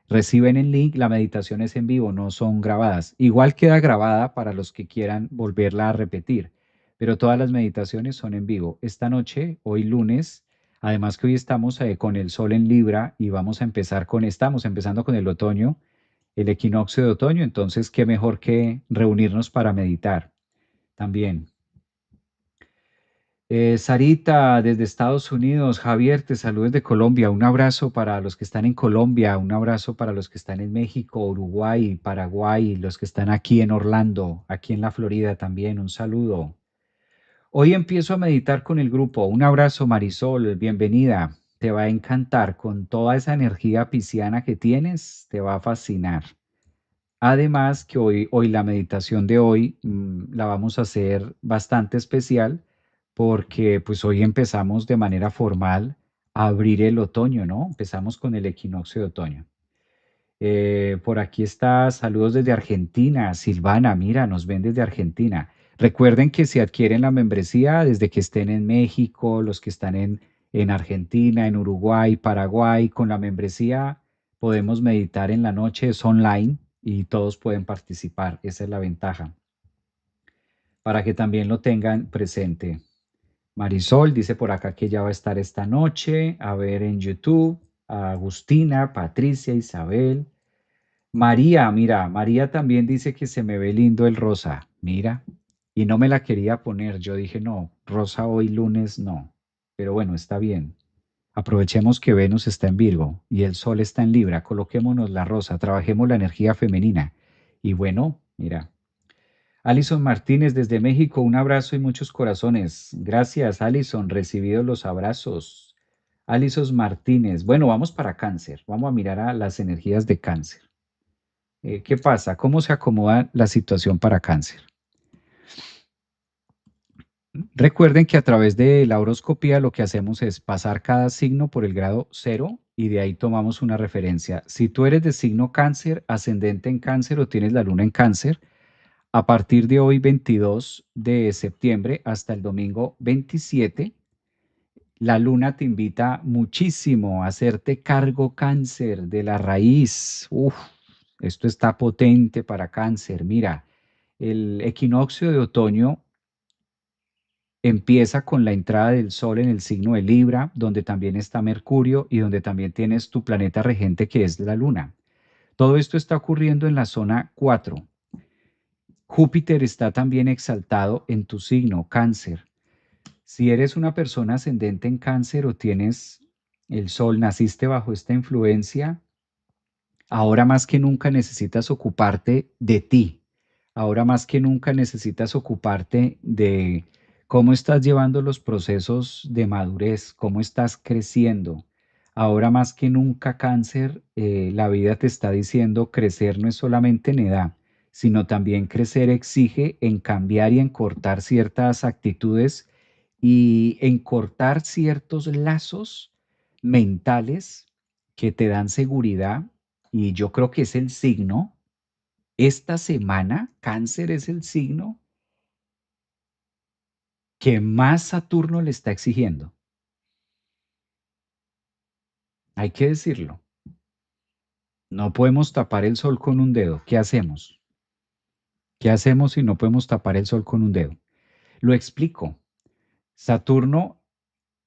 Reciben el link, la meditación es en vivo, no son grabadas. Igual queda grabada para los que quieran volverla a repetir, pero todas las meditaciones son en vivo. Esta noche, hoy lunes, además que hoy estamos con el sol en Libra y estamos empezando con el otoño, el equinoccio de otoño, entonces qué mejor que reunirnos para meditar también. Sarita, desde Estados Unidos, Javier, te saludo desde Colombia. Un abrazo para los que están en Colombia, un abrazo para los que están en México, Uruguay, Paraguay, los que están aquí en Orlando, aquí en la Florida también, un saludo. Hoy empiezo a meditar con el grupo. Un abrazo, Marisol, bienvenida. Te va a encantar con toda esa energía pisciana que tienes, te va a fascinar. Además que hoy la meditación de hoy la vamos a hacer bastante especial porque pues hoy empezamos de manera formal a abrir el otoño, ¿no? Empezamos con el equinoccio de otoño. Por aquí está, saludos desde Argentina, Silvana, mira, nos ven desde Argentina. Recuerden que si adquieren la membresía, desde que estén en México, los que están en Argentina, en Uruguay, Paraguay, con la membresía podemos meditar en la noche, es online y todos pueden participar, esa es la ventaja, para que también lo tengan presente. Marisol dice por acá que ya va a estar esta noche, a ver en YouTube, a Agustina, Patricia, Isabel. María, mira, María también dice que se me ve lindo el rosa, mira, y no me la quería poner. Yo dije, no, rosa hoy lunes no, pero bueno, está bien. Aprovechemos que Venus está en Virgo y el Sol está en Libra, coloquémonos la rosa, trabajemos la energía femenina. Y bueno, mira, Alison Martínez desde México, un abrazo y muchos corazones. Gracias, Alison, recibidos los abrazos. Alison Martínez, bueno, vamos para Cáncer, vamos a mirar a las energías de Cáncer. ¿Qué pasa? ¿Cómo se acomoda la situación para Cáncer? Recuerden que a través de la horoscopía lo que hacemos es pasar cada signo por el grado cero y de ahí tomamos una referencia. Si tú eres de signo Cáncer, ascendente en Cáncer o tienes la luna en Cáncer, a partir de hoy 22 de septiembre hasta el domingo 27, la luna te invita muchísimo a hacerte cargo Cáncer de la raíz. Uf, esto está potente para Cáncer. Mira, el equinoccio de otoño empieza con la entrada del Sol en el signo de Libra, donde también está Mercurio y donde también tienes tu planeta regente que es la Luna. Todo esto está ocurriendo en la zona 4. Júpiter está también exaltado en tu signo, Cáncer. Si eres una persona ascendente en cáncer o tienes el sol, naciste bajo esta influencia, ahora más que nunca necesitas ocuparte de ti. Ahora más que nunca necesitas ocuparte de cómo estás llevando los procesos de madurez, cómo estás creciendo. Ahora más que nunca, cáncer, la vida te está diciendo crecer no es solamente en edad, sino también crecer exige en cambiar y en cortar ciertas actitudes y en cortar ciertos lazos mentales que te dan seguridad, y yo creo que es el signo, esta semana, cáncer es el signo que más Saturno le está exigiendo. Hay que decirlo. No podemos tapar el sol con un dedo. ¿Qué hacemos? ¿Qué hacemos si no podemos tapar el sol con un dedo? Lo explico. Saturno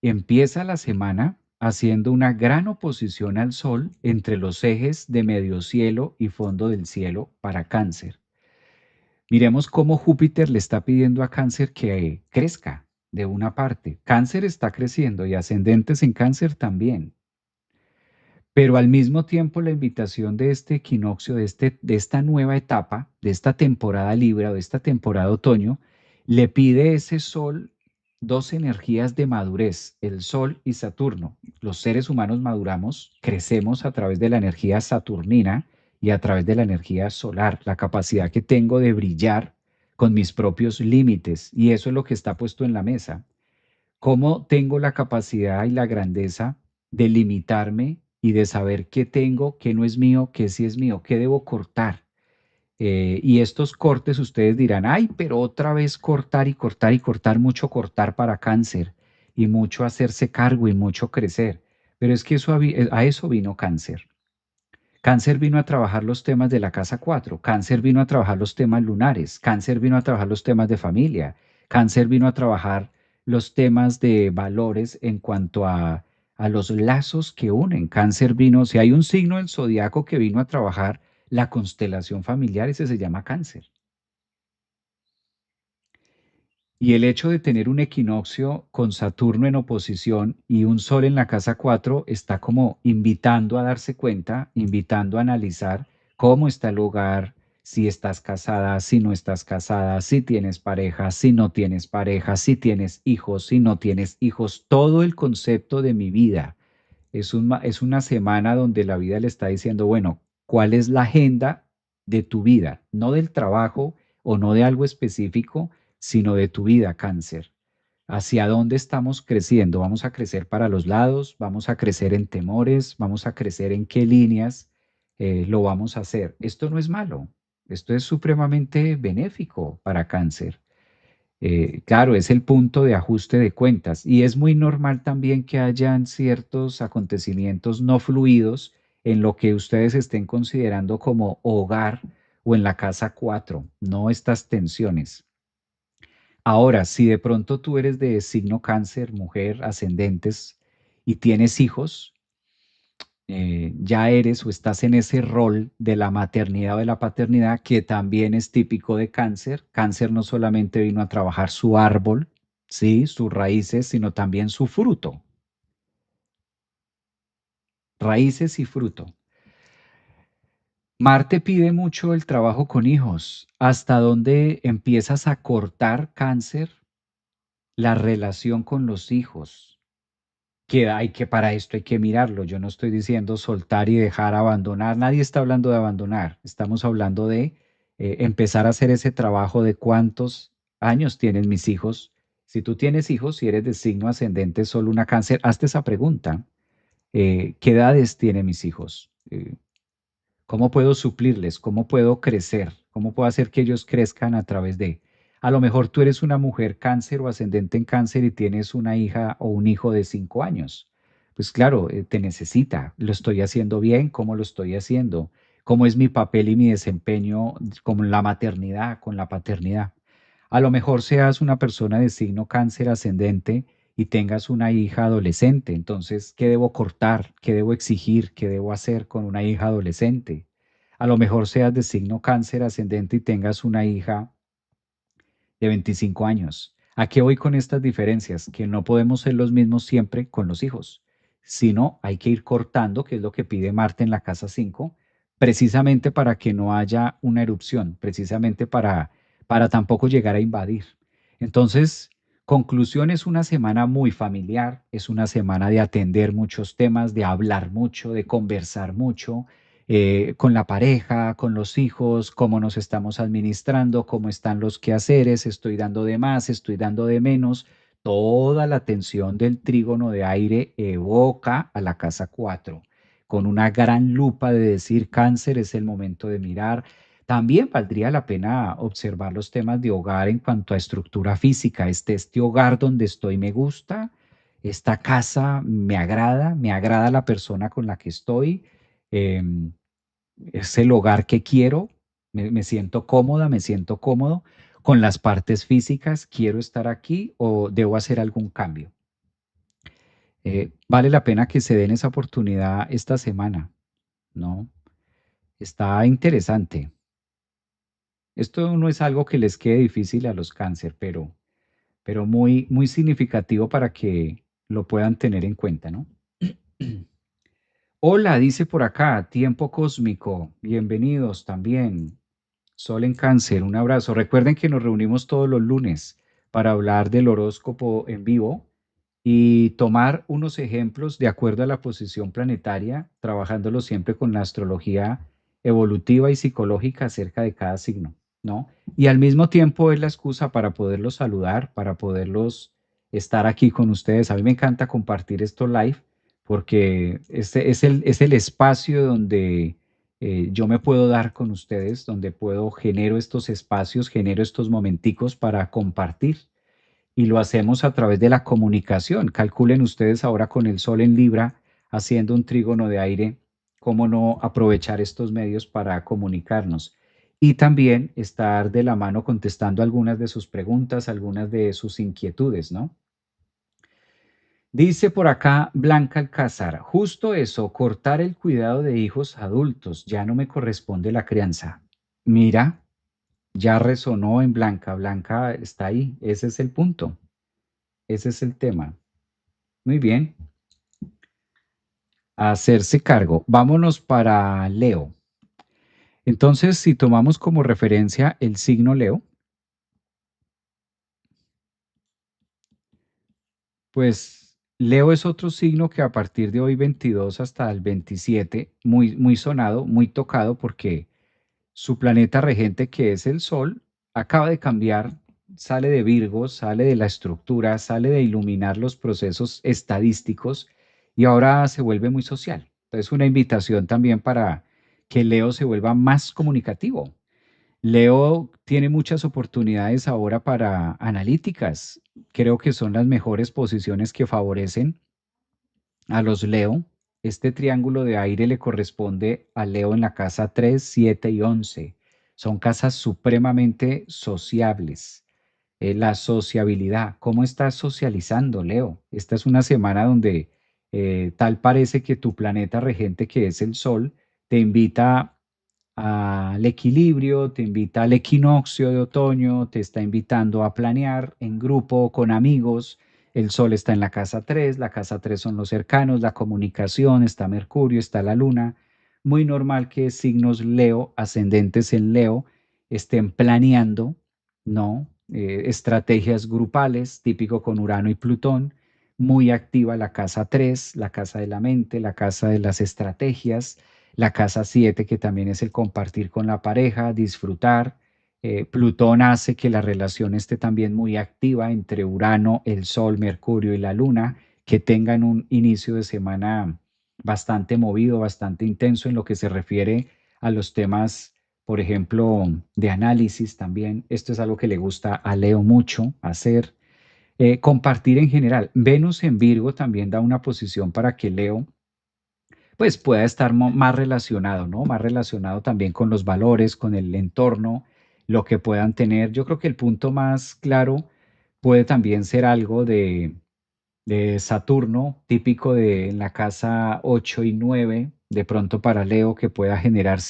empieza la semana haciendo una gran oposición al Sol entre los ejes de medio cielo y fondo del cielo para Cáncer. Miremos cómo Júpiter le está pidiendo a Cáncer que crezca de una parte. Cáncer está creciendo y ascendentes en Cáncer también. Pero al mismo tiempo la invitación de este equinoccio, de esta nueva etapa, de esta temporada Libra o de esta temporada otoño, le pide ese sol dos energías de madurez, el sol y Saturno. Los seres humanos maduramos, crecemos a través de la energía saturnina y a través de la energía solar, la capacidad que tengo de brillar con mis propios límites. Y eso es lo que está puesto en la mesa. ¿Cómo tengo la capacidad y la grandeza de limitarme y de saber qué tengo, qué no es mío, qué sí es mío, qué debo cortar? Y estos cortes ustedes dirán, ay, pero otra vez cortar y cortar y cortar, mucho cortar para cáncer y mucho hacerse cargo y mucho crecer. Pero es que eso, a eso vino cáncer. Cáncer vino a trabajar los temas de la casa 4. Cáncer vino a trabajar los temas lunares, Cáncer vino a trabajar los temas de familia, Cáncer vino a trabajar los temas de valores en cuanto a los lazos que unen. Cáncer vino, si hay un signo del zodiaco que vino a trabajar la constelación familiar, ese se llama Cáncer. Y el hecho de tener un equinoccio con Saturno en oposición y un Sol en la casa 4 está como invitando a darse cuenta, invitando a analizar cómo está el hogar, si estás casada, si no estás casada, si tienes pareja, si no tienes pareja, si tienes hijos, si no tienes hijos. Todo el concepto de mi vida es una semana donde la vida le está diciendo, bueno, ¿cuál es la agenda de tu vida? No del trabajo o no de algo específico, sino de tu vida, cáncer. ¿Hacia dónde estamos creciendo? ¿Vamos a crecer para los lados? ¿Vamos a crecer en temores? ¿Vamos a crecer en qué líneas lo vamos a hacer? Esto no es malo, esto es supremamente benéfico para cáncer. Claro, es el punto de ajuste de cuentas y es muy normal también que hayan ciertos acontecimientos no fluidos en lo que ustedes estén considerando como hogar o en la casa 4, no estas tensiones. Ahora, si de pronto tú eres de signo cáncer, mujer, ascendentes y tienes hijos, ya eres o estás en ese rol de la maternidad o de la paternidad que también es típico de cáncer. Cáncer no solamente vino a trabajar su árbol, sí, sus raíces, sino también su fruto. Raíces y fruto. Marte pide mucho el trabajo con hijos. ¿Hasta dónde empiezas a cortar cáncer la relación con los hijos? Que hay que para esto hay que mirarlo. Yo no estoy diciendo soltar y dejar abandonar. Nadie está hablando de abandonar. Estamos hablando de empezar a hacer ese trabajo de cuántos años tienen mis hijos. Si tú tienes hijos, si eres de signo ascendente, solo una cáncer, hazte esa pregunta. ¿Qué edades tienen mis hijos? ¿Cómo puedo suplirles? ¿Cómo puedo crecer? ¿Cómo puedo hacer que ellos crezcan a través de? A lo mejor tú eres una mujer cáncer o ascendente en cáncer y tienes una hija o un hijo de 5 años. Pues claro, te necesita. ¿Lo estoy haciendo bien? ¿Cómo lo estoy haciendo? ¿Cómo es mi papel y mi desempeño con la maternidad, con la paternidad? A lo mejor seas una persona de signo cáncer ascendente y tengas una hija adolescente. Entonces, ¿qué debo cortar? ¿Qué debo exigir? ¿Qué debo hacer con una hija adolescente? A lo mejor seas de signo cáncer ascendente y tengas una hija de 25 años. ¿A qué voy con estas diferencias? Que no podemos ser los mismos siempre con los hijos, sino hay que ir cortando, que es lo que pide Marte en la casa 5, precisamente para que no haya una erupción, precisamente para tampoco llegar a invadir. Entonces, conclusión, es una semana muy familiar, es una semana de atender muchos temas, de hablar mucho, de conversar mucho, con la pareja, con los hijos, cómo nos estamos administrando, cómo están los quehaceres, estoy dando de más, estoy dando de menos. Toda la tensión del trígono de aire evoca a la casa 4 con una gran lupa de decir cáncer, es el momento de mirar. También valdría la pena observar los temas de hogar en cuanto a estructura física. Este hogar donde estoy me gusta, esta casa me agrada la persona con la que estoy. em, es el hogar que quiero, me siento cómoda, me siento cómodo con las partes físicas, quiero estar aquí o debo hacer algún cambio. Vale la pena que se den esa oportunidad esta semana, ¿no? Está interesante. Esto no es algo que les quede difícil a los cáncer, pero muy, muy significativo para que lo puedan tener en cuenta, ¿no? Hola, dice por acá, tiempo cósmico, bienvenidos también. Sol en Cáncer, un abrazo. Recuerden que nos reunimos todos los lunes para hablar del horóscopo en vivo y tomar unos ejemplos de acuerdo a la posición planetaria, trabajándolo siempre con la astrología evolutiva y psicológica acerca de cada signo, ¿no? Y al mismo tiempo es la excusa para poderlos saludar, para poderlos estar aquí con ustedes. A mí me encanta compartir esto live porque este es el espacio donde yo me puedo dar con ustedes, donde puedo genero estos espacios, genero estos momenticos para compartir y lo hacemos a través de la comunicación. Calculen ustedes ahora con el sol en Libra haciendo un trígono de aire, cómo no aprovechar estos medios para comunicarnos y también estar de la mano contestando algunas de sus preguntas, algunas de sus inquietudes, ¿no? Dice por acá Blanca Alcázar, justo eso, cortar el cuidado de hijos adultos, ya no me corresponde la crianza. Mira, ya resonó en Blanca, Blanca está ahí, ese es el punto, ese es el tema. Muy bien, hacerse cargo. Vámonos para Leo. Entonces, si tomamos como referencia el signo Leo, pues Leo es otro signo que a partir de hoy 22 hasta el 27, muy, muy sonado, muy tocado porque su planeta regente, que es el Sol, acaba de cambiar, sale de Virgo, sale de la estructura, sale de iluminar los procesos estadísticos y ahora se vuelve muy social. Entonces, una invitación también para que Leo se vuelva más comunicativo. Leo tiene muchas oportunidades ahora para analíticas. Creo que son las mejores posiciones que favorecen a los Leo. Este triángulo de aire le corresponde a Leo en la casa 3, 7 y 11. Son casas supremamente sociables. La sociabilidad, ¿cómo estás socializando, Leo? Esta es una semana donde tal parece que tu planeta regente, que es el Sol, te invita al equilibrio, te invita al equinoccio de otoño, te está invitando a planear en grupo, con amigos. El Sol está en la casa 3 son los cercanos, la comunicación, está Mercurio, está la Luna. Muy normal que signos Leo, ascendentes en Leo, estén planeando, ¿no? Estrategias grupales, típico con Urano y Plutón. Muy activa la casa 3, la casa de la mente, la casa de las estrategias, la casa 7 que también es el compartir con la pareja, disfrutar. Plutón hace que la relación esté también muy activa entre Urano, el Sol, Mercurio y la Luna, que tengan un inicio de semana bastante movido, bastante intenso en lo que se refiere a los temas, por ejemplo, de análisis también. Esto es algo que le gusta a Leo mucho hacer. Compartir en general. Venus en Virgo también da una posición para que Leo pues pueda estar más relacionado, ¿no? Más relacionado también con los valores, con el entorno, lo que puedan tener. Yo creo que el punto más claro puede también ser algo de Saturno, típico de en la casa 8 y 9 de pronto para Leo, que pueda generar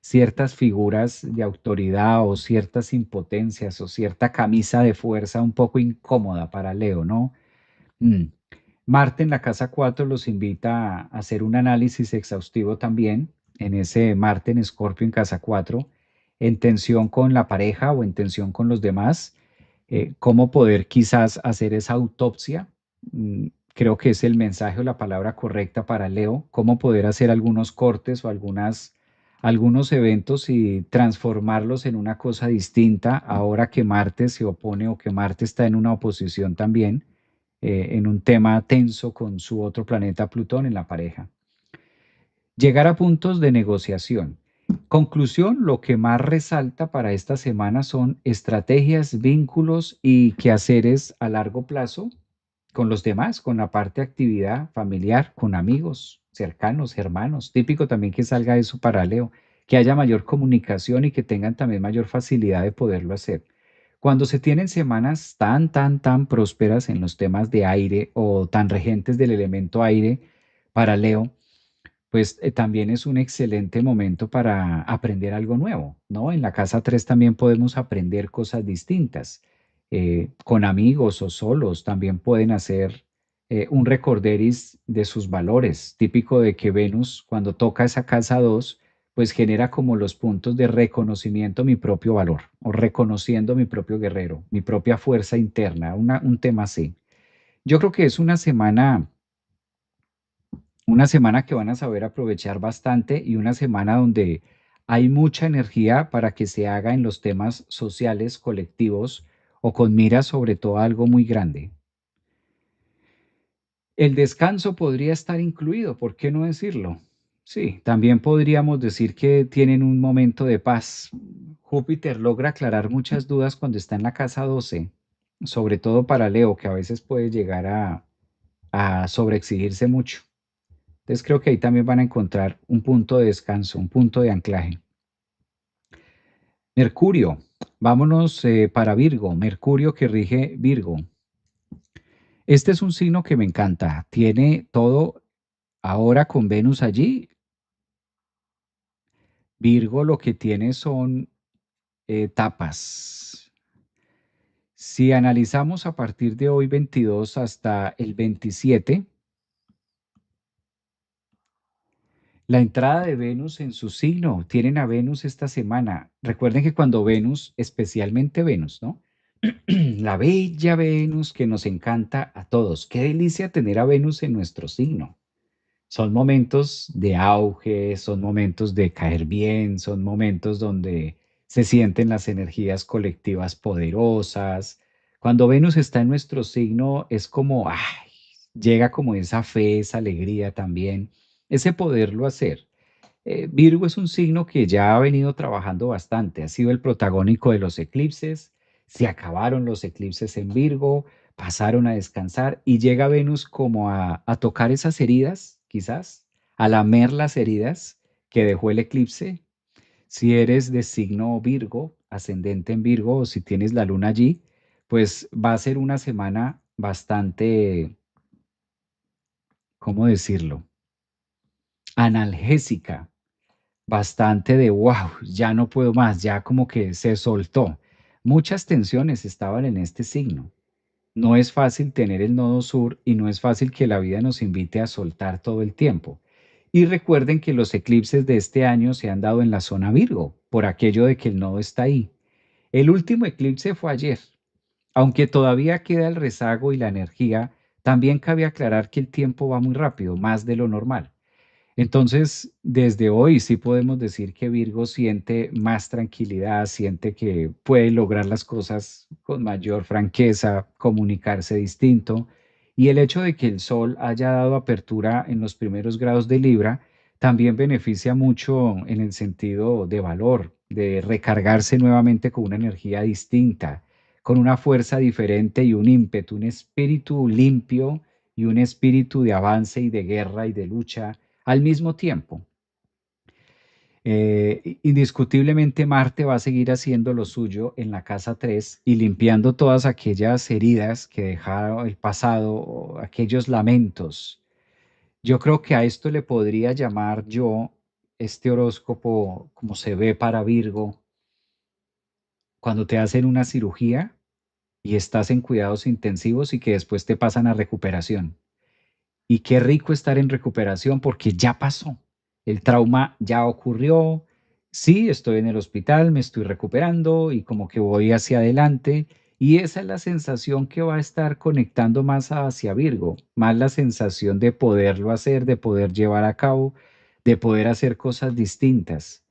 ciertas figuras de autoridad o ciertas impotencias o cierta camisa de fuerza un poco incómoda para Leo, ¿no? Mm. Marte en la casa 4 los invita a hacer un análisis exhaustivo también en ese Marte en Escorpio en casa 4, en tensión con la pareja o en tensión con los demás, cómo poder quizás hacer esa autopsia. Creo que es el mensaje o la palabra correcta para Leo, cómo poder hacer algunos cortes o algunos eventos y transformarlos en una cosa distinta ahora que Marte se opone o que Marte está en una oposición también, en un tema tenso con su otro planeta Plutón en la pareja. Llegar a puntos de negociación. Conclusión, lo que más resalta para esta semana son estrategias, vínculos y quehaceres a largo plazo con los demás, con la parte de actividad familiar, con amigos cercanos, hermanos. Típico también que salga eso para Leo, que haya mayor comunicación y que tengan también mayor facilidad de poderlo hacer. Cuando se tienen semanas tan prósperas en los temas de aire o tan regentes del elemento aire para Leo, pues también es un excelente momento para aprender algo nuevo, ¿no? En la casa 3 también podemos aprender cosas distintas. Con amigos o solos también pueden hacer un recorderis de sus valores, típico de que Venus cuando toca esa casa 2 pues genera como los puntos de reconocimiento mi propio valor o reconociendo mi propio guerrero, mi propia fuerza interna, un tema así. Yo creo que es una semana que van a saber aprovechar bastante y una semana donde hay mucha energía para que se haga en los temas sociales, colectivos o con miras sobre todo a algo muy grande. El descanso podría estar incluido, ¿por qué no decirlo? Sí, también podríamos decir que tienen un momento de paz. Júpiter logra aclarar muchas dudas cuando está en la casa 12, sobre todo para Leo, que a veces puede llegar a sobreexigirse mucho. Entonces creo que ahí también van a encontrar un punto de descanso, un punto de anclaje. Mercurio, vámonos para Virgo, Mercurio que rige Virgo. Este es un signo que me encanta, tiene todo ahora con Venus allí. Virgo lo que tiene son etapas. Si analizamos a partir de hoy 22 hasta el 27, la entrada de Venus en su signo, tienen a Venus esta semana. Recuerden que cuando Venus, especialmente Venus, ¿no? La bella Venus que nos encanta a todos. Qué delicia tener a Venus en nuestro signo. Son momentos de auge, son momentos de caer bien, son momentos donde se sienten las energías colectivas poderosas. Cuando Venus está en nuestro signo es como, ay, llega como esa fe, esa alegría también, ese poderlo hacer. Virgo es un signo que ya ha venido trabajando bastante, ha sido el protagónico de los eclipses, se acabaron los eclipses en Virgo, pasaron a descansar y llega Venus como a tocar esas heridas, quizás, a lamer las heridas que dejó el eclipse. Si eres de signo Virgo, ascendente en Virgo, o si tienes la luna allí, pues va a ser una semana bastante, ¿cómo decirlo? Analgésica, bastante de wow, ya no puedo más, ya como que se soltó. Muchas tensiones estaban en este signo. No es fácil tener el nodo sur y no es fácil que la vida nos invite a soltar todo el tiempo. Y recuerden que los eclipses de este año se han dado en la zona Virgo, por aquello de que el nodo está ahí. El último eclipse fue ayer. Aunque todavía queda el rezago y la energía, también cabe aclarar que el tiempo va muy rápido, más de lo normal. Entonces, desde hoy sí podemos decir que Virgo siente más tranquilidad, siente que puede lograr las cosas con mayor franqueza, comunicarse distinto. Y el hecho de que el Sol haya dado apertura en los primeros grados de Libra también beneficia mucho en el sentido de valor, de recargarse nuevamente con una energía distinta, con una fuerza diferente y un ímpetu, un espíritu limpio y un espíritu de avance y de guerra y de lucha al mismo tiempo. Indiscutiblemente Marte va a seguir haciendo lo suyo en la casa 3 y limpiando todas aquellas heridas que dejaron el pasado, aquellos lamentos. Yo creo que a esto le podría llamar yo este horóscopo, como se ve para Virgo, cuando te hacen una cirugía y estás en cuidados intensivos y que después te pasan a recuperación. Y qué rico estar en recuperación porque ya pasó. El trauma ya ocurrió. Sí, estoy en el hospital, me estoy recuperando y como que voy hacia adelante. Y esa es la sensación que va a estar conectando más hacia Virgo, más la sensación de poderlo hacer, de poder llevar a cabo, de poder hacer cosas distintas,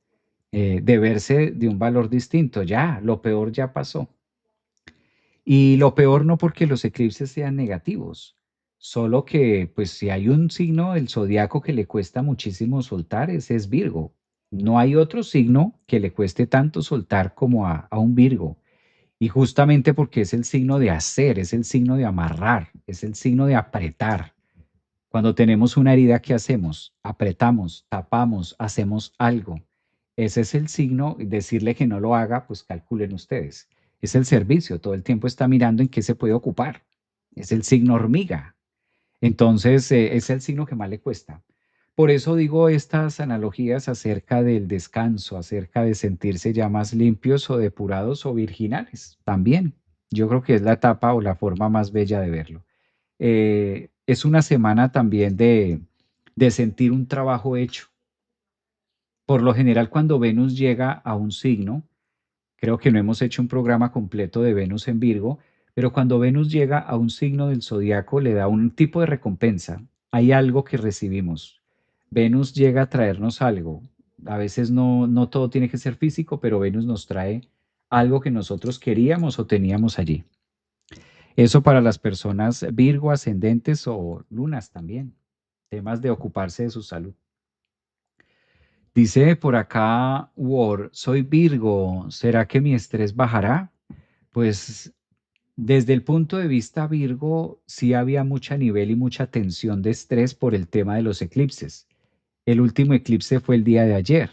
de verse de un valor distinto. Ya, lo peor ya pasó. Y lo peor no porque los eclipses sean negativos, solo que, pues, si hay un signo del zodiaco que le cuesta muchísimo soltar, ese es Virgo. No hay otro signo que le cueste tanto soltar como a un Virgo. Y justamente porque es el signo de hacer, es el signo de amarrar, es el signo de apretar. Cuando tenemos una herida, ¿qué hacemos? Apretamos, tapamos, hacemos algo. Ese es el signo, decirle que no lo haga, pues calculen ustedes. Es el servicio, todo el tiempo está mirando en qué se puede ocupar. Es el signo hormiga. Entonces, es el signo que más le cuesta. Por eso digo estas analogías acerca del descanso, acerca de sentirse ya más limpios o depurados o virginales también. Yo creo que es la etapa o la forma más bella de verlo. Es una semana también de sentir un trabajo hecho. Por lo general, cuando Venus llega a un signo, creo que no hemos hecho un programa completo de Venus en Virgo, pero cuando Venus llega a un signo del zodiaco le da un tipo de recompensa. Hay algo que recibimos. Venus llega a traernos algo. A veces no todo tiene que ser físico, pero Venus nos trae algo que nosotros queríamos o teníamos allí. Eso para las personas Virgo, ascendentes o lunas también. Temas de ocuparse de su salud. Dice por acá, Word, soy Virgo, ¿será que mi estrés bajará? Pues desde el punto de vista Virgo, sí había mucho nivel y mucha tensión de estrés por el tema de los eclipses. El último eclipse fue el día de ayer.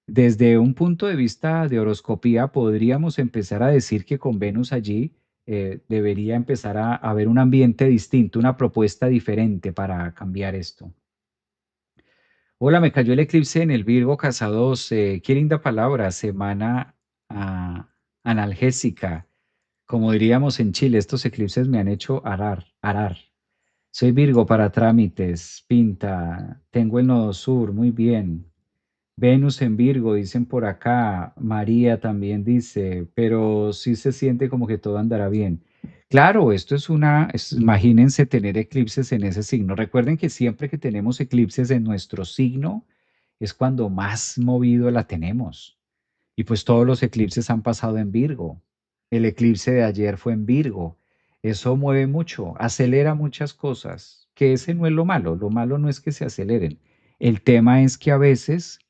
Desde un punto de vista de horoscopía, podríamos empezar a decir que con Venus allí debería empezar a haber un ambiente distinto, una propuesta diferente para cambiar esto. Hola, me cayó el eclipse en el Virgo Casa 12. Qué linda palabra, semana ah, analgésica. Como diríamos en Chile, estos eclipses me han hecho arar, arar. Soy Virgo para trámites, pinta, tengo el nodo sur, muy bien. Venus en Virgo, dicen por acá. María también dice, pero sí se siente como que todo andará bien. Claro, esto es imagínense tener eclipses en ese signo. Recuerden que siempre que tenemos eclipses en nuestro signo es cuando más movido la tenemos. Y pues todos los eclipses han pasado en Virgo. El eclipse de ayer fue en Virgo. Eso mueve mucho, acelera muchas cosas, que ese no es lo malo. Lo malo no es que se aceleren. El tema es que a veces,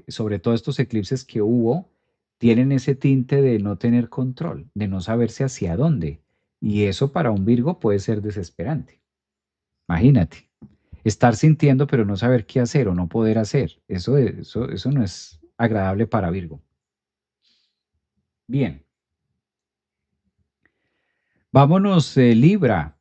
sobre todo estos eclipses que hubo, tienen ese tinte de no tener control, de no saberse hacia dónde. Y eso para un Virgo puede ser desesperante. Imagínate, estar sintiendo pero no saber qué hacer o no poder hacer. Eso no es agradable para Virgo. Bien, vámonos, Libra.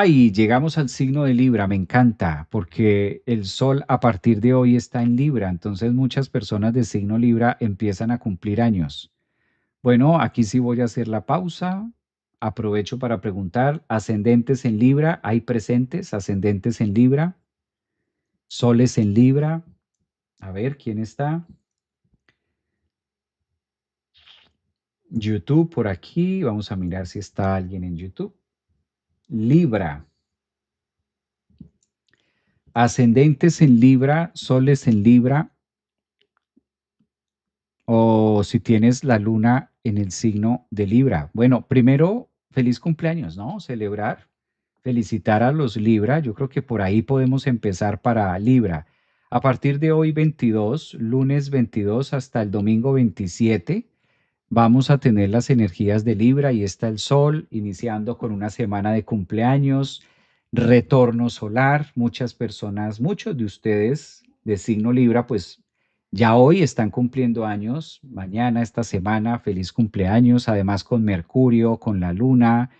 Y llegamos al signo de Libra, me encanta, porque el sol a partir de hoy está en Libra, entonces muchas personas de signo Libra empiezan a cumplir años. Bueno, aquí sí voy a hacer la pausa. Aprovecho para preguntar, ascendentes en Libra, ¿hay presentes? Ascendentes en Libra, soles en Libra. A ver, ¿quién está? YouTube por aquí. Vamos a mirar si está alguien en YouTube. Libra. Ascendentes en Libra, soles en Libra, o si tienes la luna en el signo de Libra. Bueno, primero, feliz cumpleaños, ¿no? Celebrar, felicitar a los Libra. Yo creo que por ahí podemos empezar para Libra. A partir de hoy 22, lunes 22 hasta el domingo 27, vamos a tener las energías de Libra y está el sol iniciando con una semana de cumpleaños, retorno solar. Muchas personas, muchos de ustedes de signo Libra, pues ya hoy están cumpliendo años, mañana, esta semana, feliz cumpleaños, además con Mercurio, con la Luna,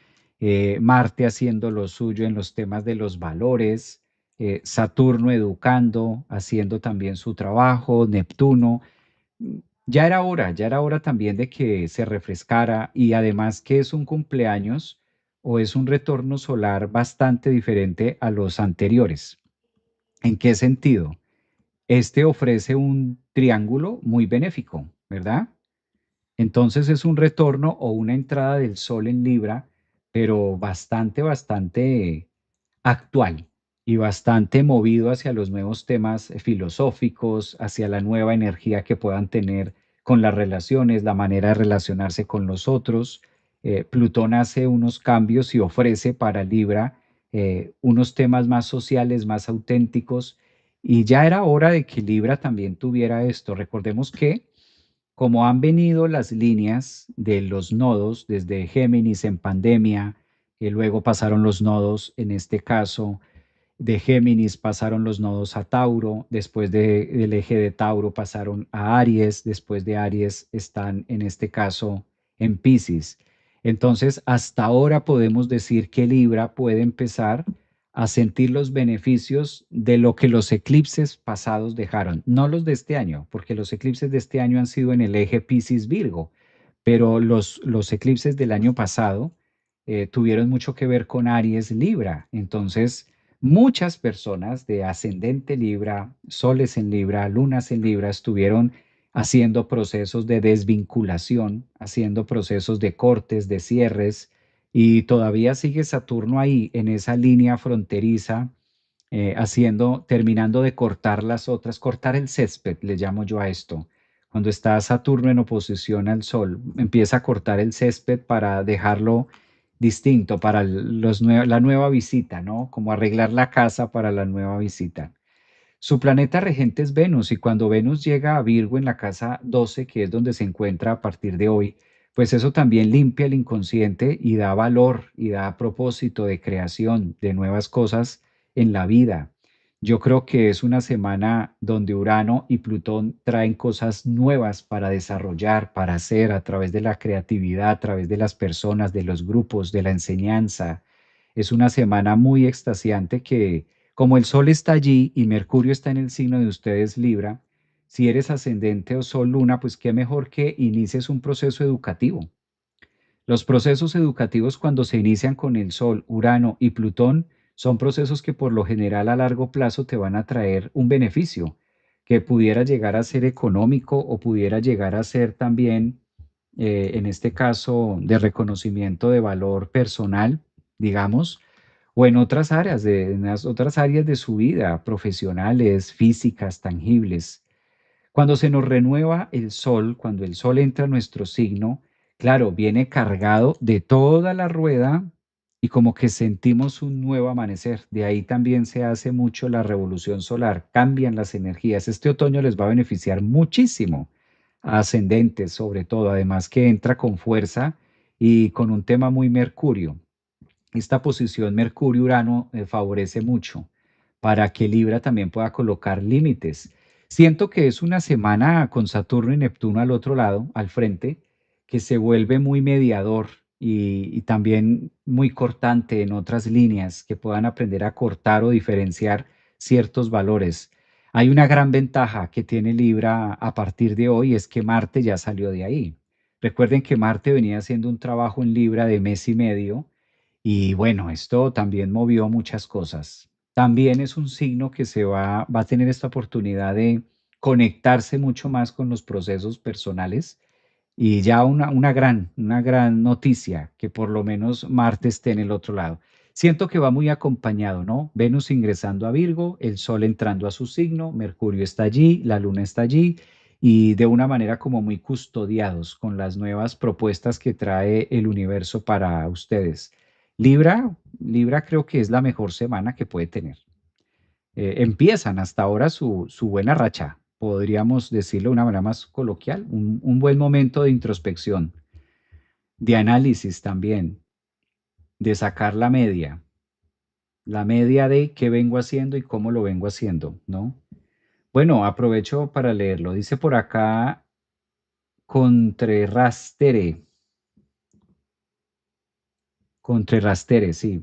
Marte haciendo lo suyo en los temas de los valores. Saturno educando, haciendo también su trabajo, Neptuno. Mm, ya era hora también de que se refrescara y además que es un cumpleaños o es un retorno solar bastante diferente a los anteriores. ¿En qué sentido? Este ofrece un triángulo muy benéfico, ¿verdad? Entonces es un retorno o una entrada del Sol en Libra, pero bastante actual y bastante movido hacia los nuevos temas filosóficos, hacia la nueva energía que puedan tener con las relaciones, la manera de relacionarse con los otros. Plutón hace unos cambios y ofrece para Libra unos temas más sociales, más auténticos, y ya era hora de que Libra también tuviera esto. Recordemos que como han venido las líneas de los nodos desde Géminis en pandemia, y luego pasaron los nodos, en este caso, de Géminis pasaron los nodos a Tauro, después del eje de Tauro pasaron a Aries, después de Aries están en este caso en Piscis. Entonces, hasta ahora podemos decir que Libra puede empezar a sentir los beneficios de lo que los eclipses pasados dejaron, no los de este año, porque los eclipses de este año han sido en el eje Piscis-Virgo, pero los eclipses del año pasado tuvieron mucho que ver con Aries-Libra. Entonces, muchas personas de ascendente Libra, soles en Libra, lunas en Libra, estuvieron haciendo procesos de desvinculación, haciendo procesos de cortes, de cierres, y todavía sigue Saturno ahí en esa línea fronteriza, terminando de cortar las otras, cortar el césped, le llamo yo a esto. Cuando está Saturno en oposición al Sol, empieza a cortar el césped para dejarlo distinto para la nueva visita, ¿no? Como arreglar la casa para la nueva visita. Su planeta regente es Venus y cuando Venus llega a Virgo en la casa 12, que es donde se encuentra a partir de hoy, pues eso también limpia el inconsciente y da valor y da propósito de creación de nuevas cosas en la vida. Yo creo que es una semana donde Urano y Plutón traen cosas nuevas para desarrollar, para hacer a través de la creatividad, a través de las personas, de los grupos, de la enseñanza. Es una semana muy extasiante que como el Sol está allí y Mercurio está en el signo de ustedes, Libra, si eres ascendente o Sol Luna, pues qué mejor que inicies un proceso educativo. Los procesos educativos cuando se inician con el Sol, Urano y Plutón son procesos que por lo general a largo plazo te van a traer un beneficio que pudiera llegar a ser económico o pudiera llegar a ser también, en este caso, de reconocimiento de valor personal, digamos, o en otras áreas, en las otras áreas de su vida, profesionales, físicas, tangibles. Cuando se nos renueva el sol, cuando el sol entra a nuestro signo, claro, viene cargado de toda la rueda y como que sentimos un nuevo amanecer. De ahí también se hace mucho la revolución solar, cambian las energías. Este otoño les va a beneficiar muchísimo a ascendentes, sobre todo, además que entra con fuerza y con un tema muy mercurio. Esta posición Mercurio-Urano favorece mucho para que Libra también pueda colocar límites. Siento que es una semana con Saturno y Neptuno al otro lado, al frente, que se vuelve muy mediador y también muy cortante en otras líneas, que puedan aprender a cortar o diferenciar ciertos valores. Hay una gran ventaja que tiene Libra a partir de hoy, es que Marte ya salió de ahí. Recuerden que Marte venía haciendo un trabajo en Libra de mes y medio y bueno, esto también movió muchas cosas. También es un signo que va a tener esta oportunidad de conectarse mucho más con los procesos personales y ya una gran noticia que por lo menos Marte esté en el otro lado. Siento que va muy acompañado, ¿no? Venus ingresando a Virgo, el Sol entrando a su signo, Mercurio está allí, la Luna está allí y de una manera como muy custodiados con las nuevas propuestas que trae el universo para ustedes. Libra creo que es la mejor semana que puede tener. Empiezan hasta ahora su buena racha, podríamos decirlo de una manera más coloquial, un buen momento de introspección, de análisis también, de sacar la media de qué vengo haciendo y cómo lo vengo haciendo, ¿no? Bueno, aprovecho para leerlo. Dice por acá, Contrerastere, Contrerastere, sí.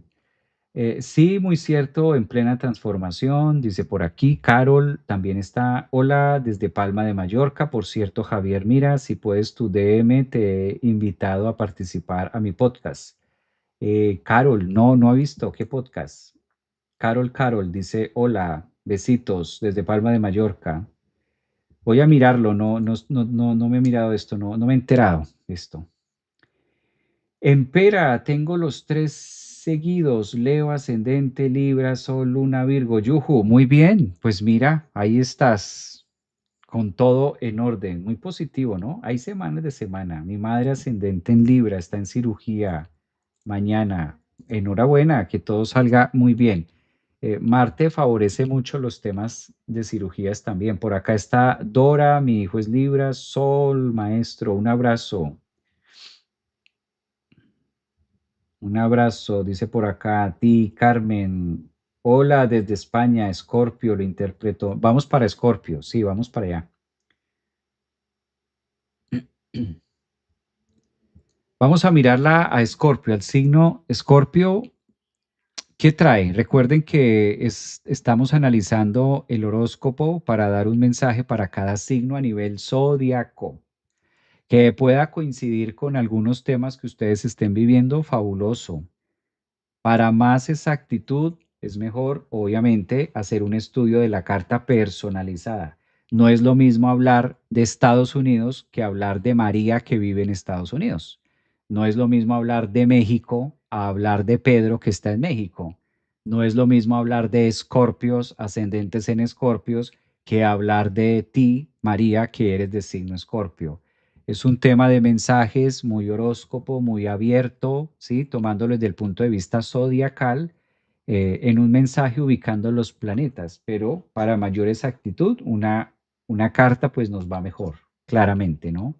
Sí, muy cierto, en plena transformación, dice por aquí. Carol también está. Hola, desde Palma de Mallorca. Por cierto, Javier, mira, si puedes tu DM, te he invitado a participar a mi podcast. Carol, no, no ha visto. ¿Qué podcast? Carol dice, hola, besitos desde Palma de Mallorca. Voy a mirarlo, no me he mirado esto, no me he enterado de esto. Empera, tengo los tres seguidos, Leo, ascendente, Libra, Sol, Luna, Virgo, Yuju. Muy bien, pues mira, ahí estás, con todo en orden, muy positivo, ¿no? Hay semanas de semana. Mi madre ascendente en Libra está en cirugía mañana. Enhorabuena, que todo salga muy bien. Marte favorece mucho los temas de cirugías también. Por acá está Dora, mi hijo es Libra, Sol, maestro, un abrazo. Un abrazo, dice por acá a ti, Carmen. Hola desde España, Escorpio, lo interpreto. Vamos para Escorpio, sí, vamos para allá. Vamos a mirarla a Escorpio, al signo Escorpio. ¿Qué trae? Recuerden que estamos analizando el horóscopo para dar un mensaje para cada signo a nivel zodiaco, que pueda coincidir con algunos temas que ustedes estén viviendo, fabuloso. Para más exactitud, es mejor, obviamente, hacer un estudio de la carta personalizada. No es lo mismo hablar de Estados Unidos que hablar de María que vive en Estados Unidos. No es lo mismo hablar de México a hablar de Pedro que está en México. No es lo mismo hablar de escorpios, ascendentes en escorpios, que hablar de ti, María, que eres de signo escorpio. Es un tema de mensajes muy horóscopo, muy abierto, ¿sí? Tomándolo desde el punto de vista zodiacal, en un mensaje ubicando los planetas, pero para mayor exactitud, una carta pues nos va mejor, claramente, ¿no?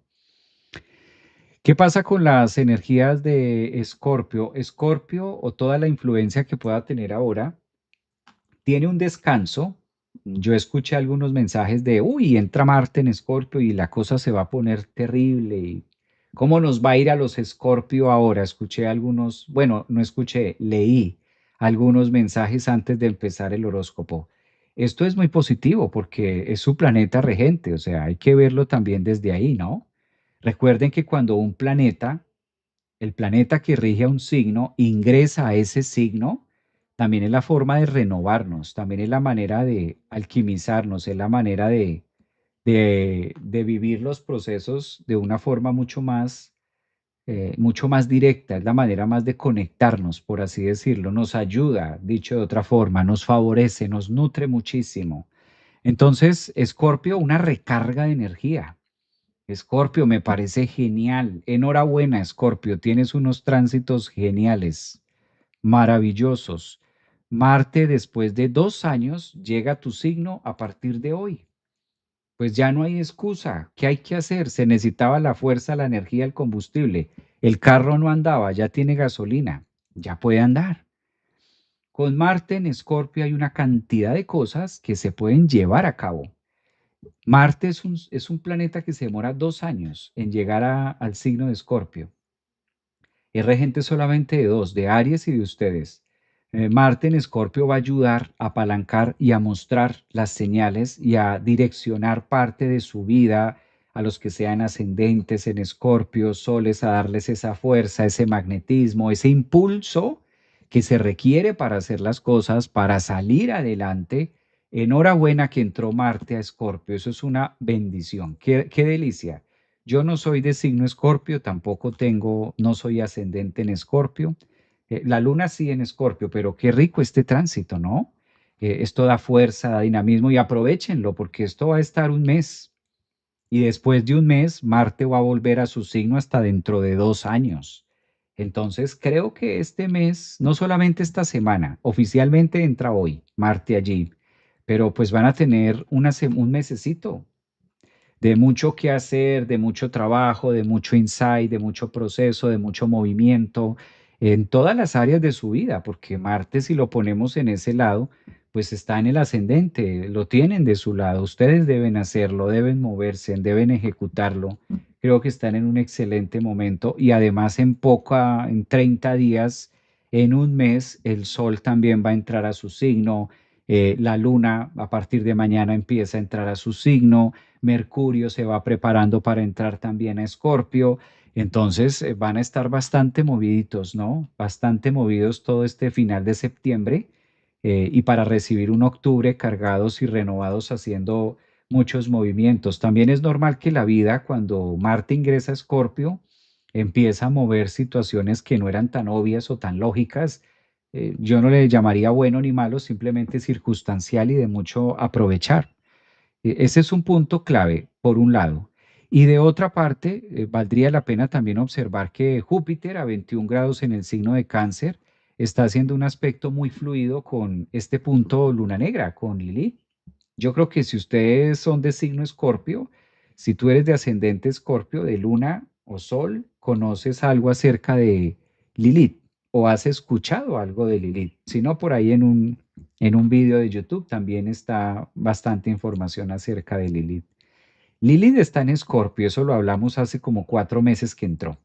¿Qué pasa con las energías de Escorpio? Escorpio o toda la influencia que pueda tener ahora tiene un descanso. Yo escuché algunos mensajes de, uy, entra Marte en Escorpio y la cosa se va a poner terrible. Y ¿cómo nos va a ir a los Escorpio ahora? Escuché algunos, bueno, no escuché, leí algunos mensajes antes de empezar el horóscopo. Esto es muy positivo porque es su planeta regente, o sea, hay que verlo también desde ahí, ¿no? Recuerden que cuando un planeta, el planeta que rige a un signo, ingresa a ese signo, también es la forma de renovarnos, también es la manera de alquimizarnos, es la manera de vivir los procesos de una forma mucho más directa, es la manera más de conectarnos, por así decirlo, nos ayuda, dicho de otra forma, nos favorece, nos nutre muchísimo. Entonces, Escorpio, una recarga de energía. Escorpio, me parece genial. Enhorabuena, Escorpio, tienes unos tránsitos geniales, maravillosos. Marte, después de 2 años, llega a tu signo a partir de hoy. Pues ya no hay excusa. ¿Qué hay que hacer? Se necesitaba la fuerza, la energía, el combustible. El carro no andaba, ya tiene gasolina, ya puede andar. Con Marte en Escorpio hay una cantidad de cosas que se pueden llevar a cabo. Marte es un planeta que se demora 2 años en llegar al signo de Escorpio. Es regente solamente de dos, de Aries y de ustedes. Marte en Escorpio va a ayudar a apalancar y a mostrar las señales y a direccionar parte de su vida a los que sean ascendentes en Escorpio, soles, a darles esa fuerza, ese magnetismo, ese impulso que se requiere para hacer las cosas, para salir adelante. Enhorabuena que entró Marte a Escorpio, eso es una bendición. Qué delicia. Yo no soy de signo Escorpio, tampoco tengo, no soy ascendente en Escorpio. La luna sí en Escorpio, pero qué rico este tránsito, ¿no? Esto da fuerza, da dinamismo y aprovechenlo porque esto va a estar un mes y después de un mes Marte va a volver a su signo hasta dentro de 2 años. Entonces creo que este mes, no solamente esta semana, oficialmente entra hoy Marte allí, pero pues van a tener un mesecito de mucho que hacer, de mucho trabajo, de mucho insight, de mucho proceso, de mucho movimiento en todas las áreas de su vida, porque Marte, si lo ponemos en ese lado, pues está en el ascendente, lo tienen de su lado, ustedes deben hacerlo, deben moverse, deben ejecutarlo. Creo que están en un excelente momento y además en 30 días En un mes el Sol también va a entrar a su signo, la Luna a partir de mañana empieza a entrar a su signo, Mercurio se va preparando para entrar también a Escorpio, entonces van a estar bastante moviditos, ¿no? Bastante movidos todo este final de septiembre y para recibir un octubre cargados y renovados haciendo muchos movimientos. También es normal que la vida, cuando Marte ingresa a Escorpio, empieza a mover situaciones que no eran tan obvias o tan lógicas. Yo no le llamaría bueno ni malo, simplemente circunstancial y de mucho aprovechar. Ese es un punto clave, por un lado. Y de otra parte, valdría la pena también observar que Júpiter a 21 grados en el signo de Cáncer está haciendo un aspecto muy fluido con este punto luna negra, con Lilith. Yo creo que si ustedes son de signo Escorpio, si tú eres de ascendente Escorpio, de luna o sol, conoces algo acerca de Lilith o has escuchado algo de Lilith. Si no, por ahí en un video de YouTube también está bastante información acerca de Lilith. Lilith está en Escorpio, eso lo hablamos hace como 4 meses que entró.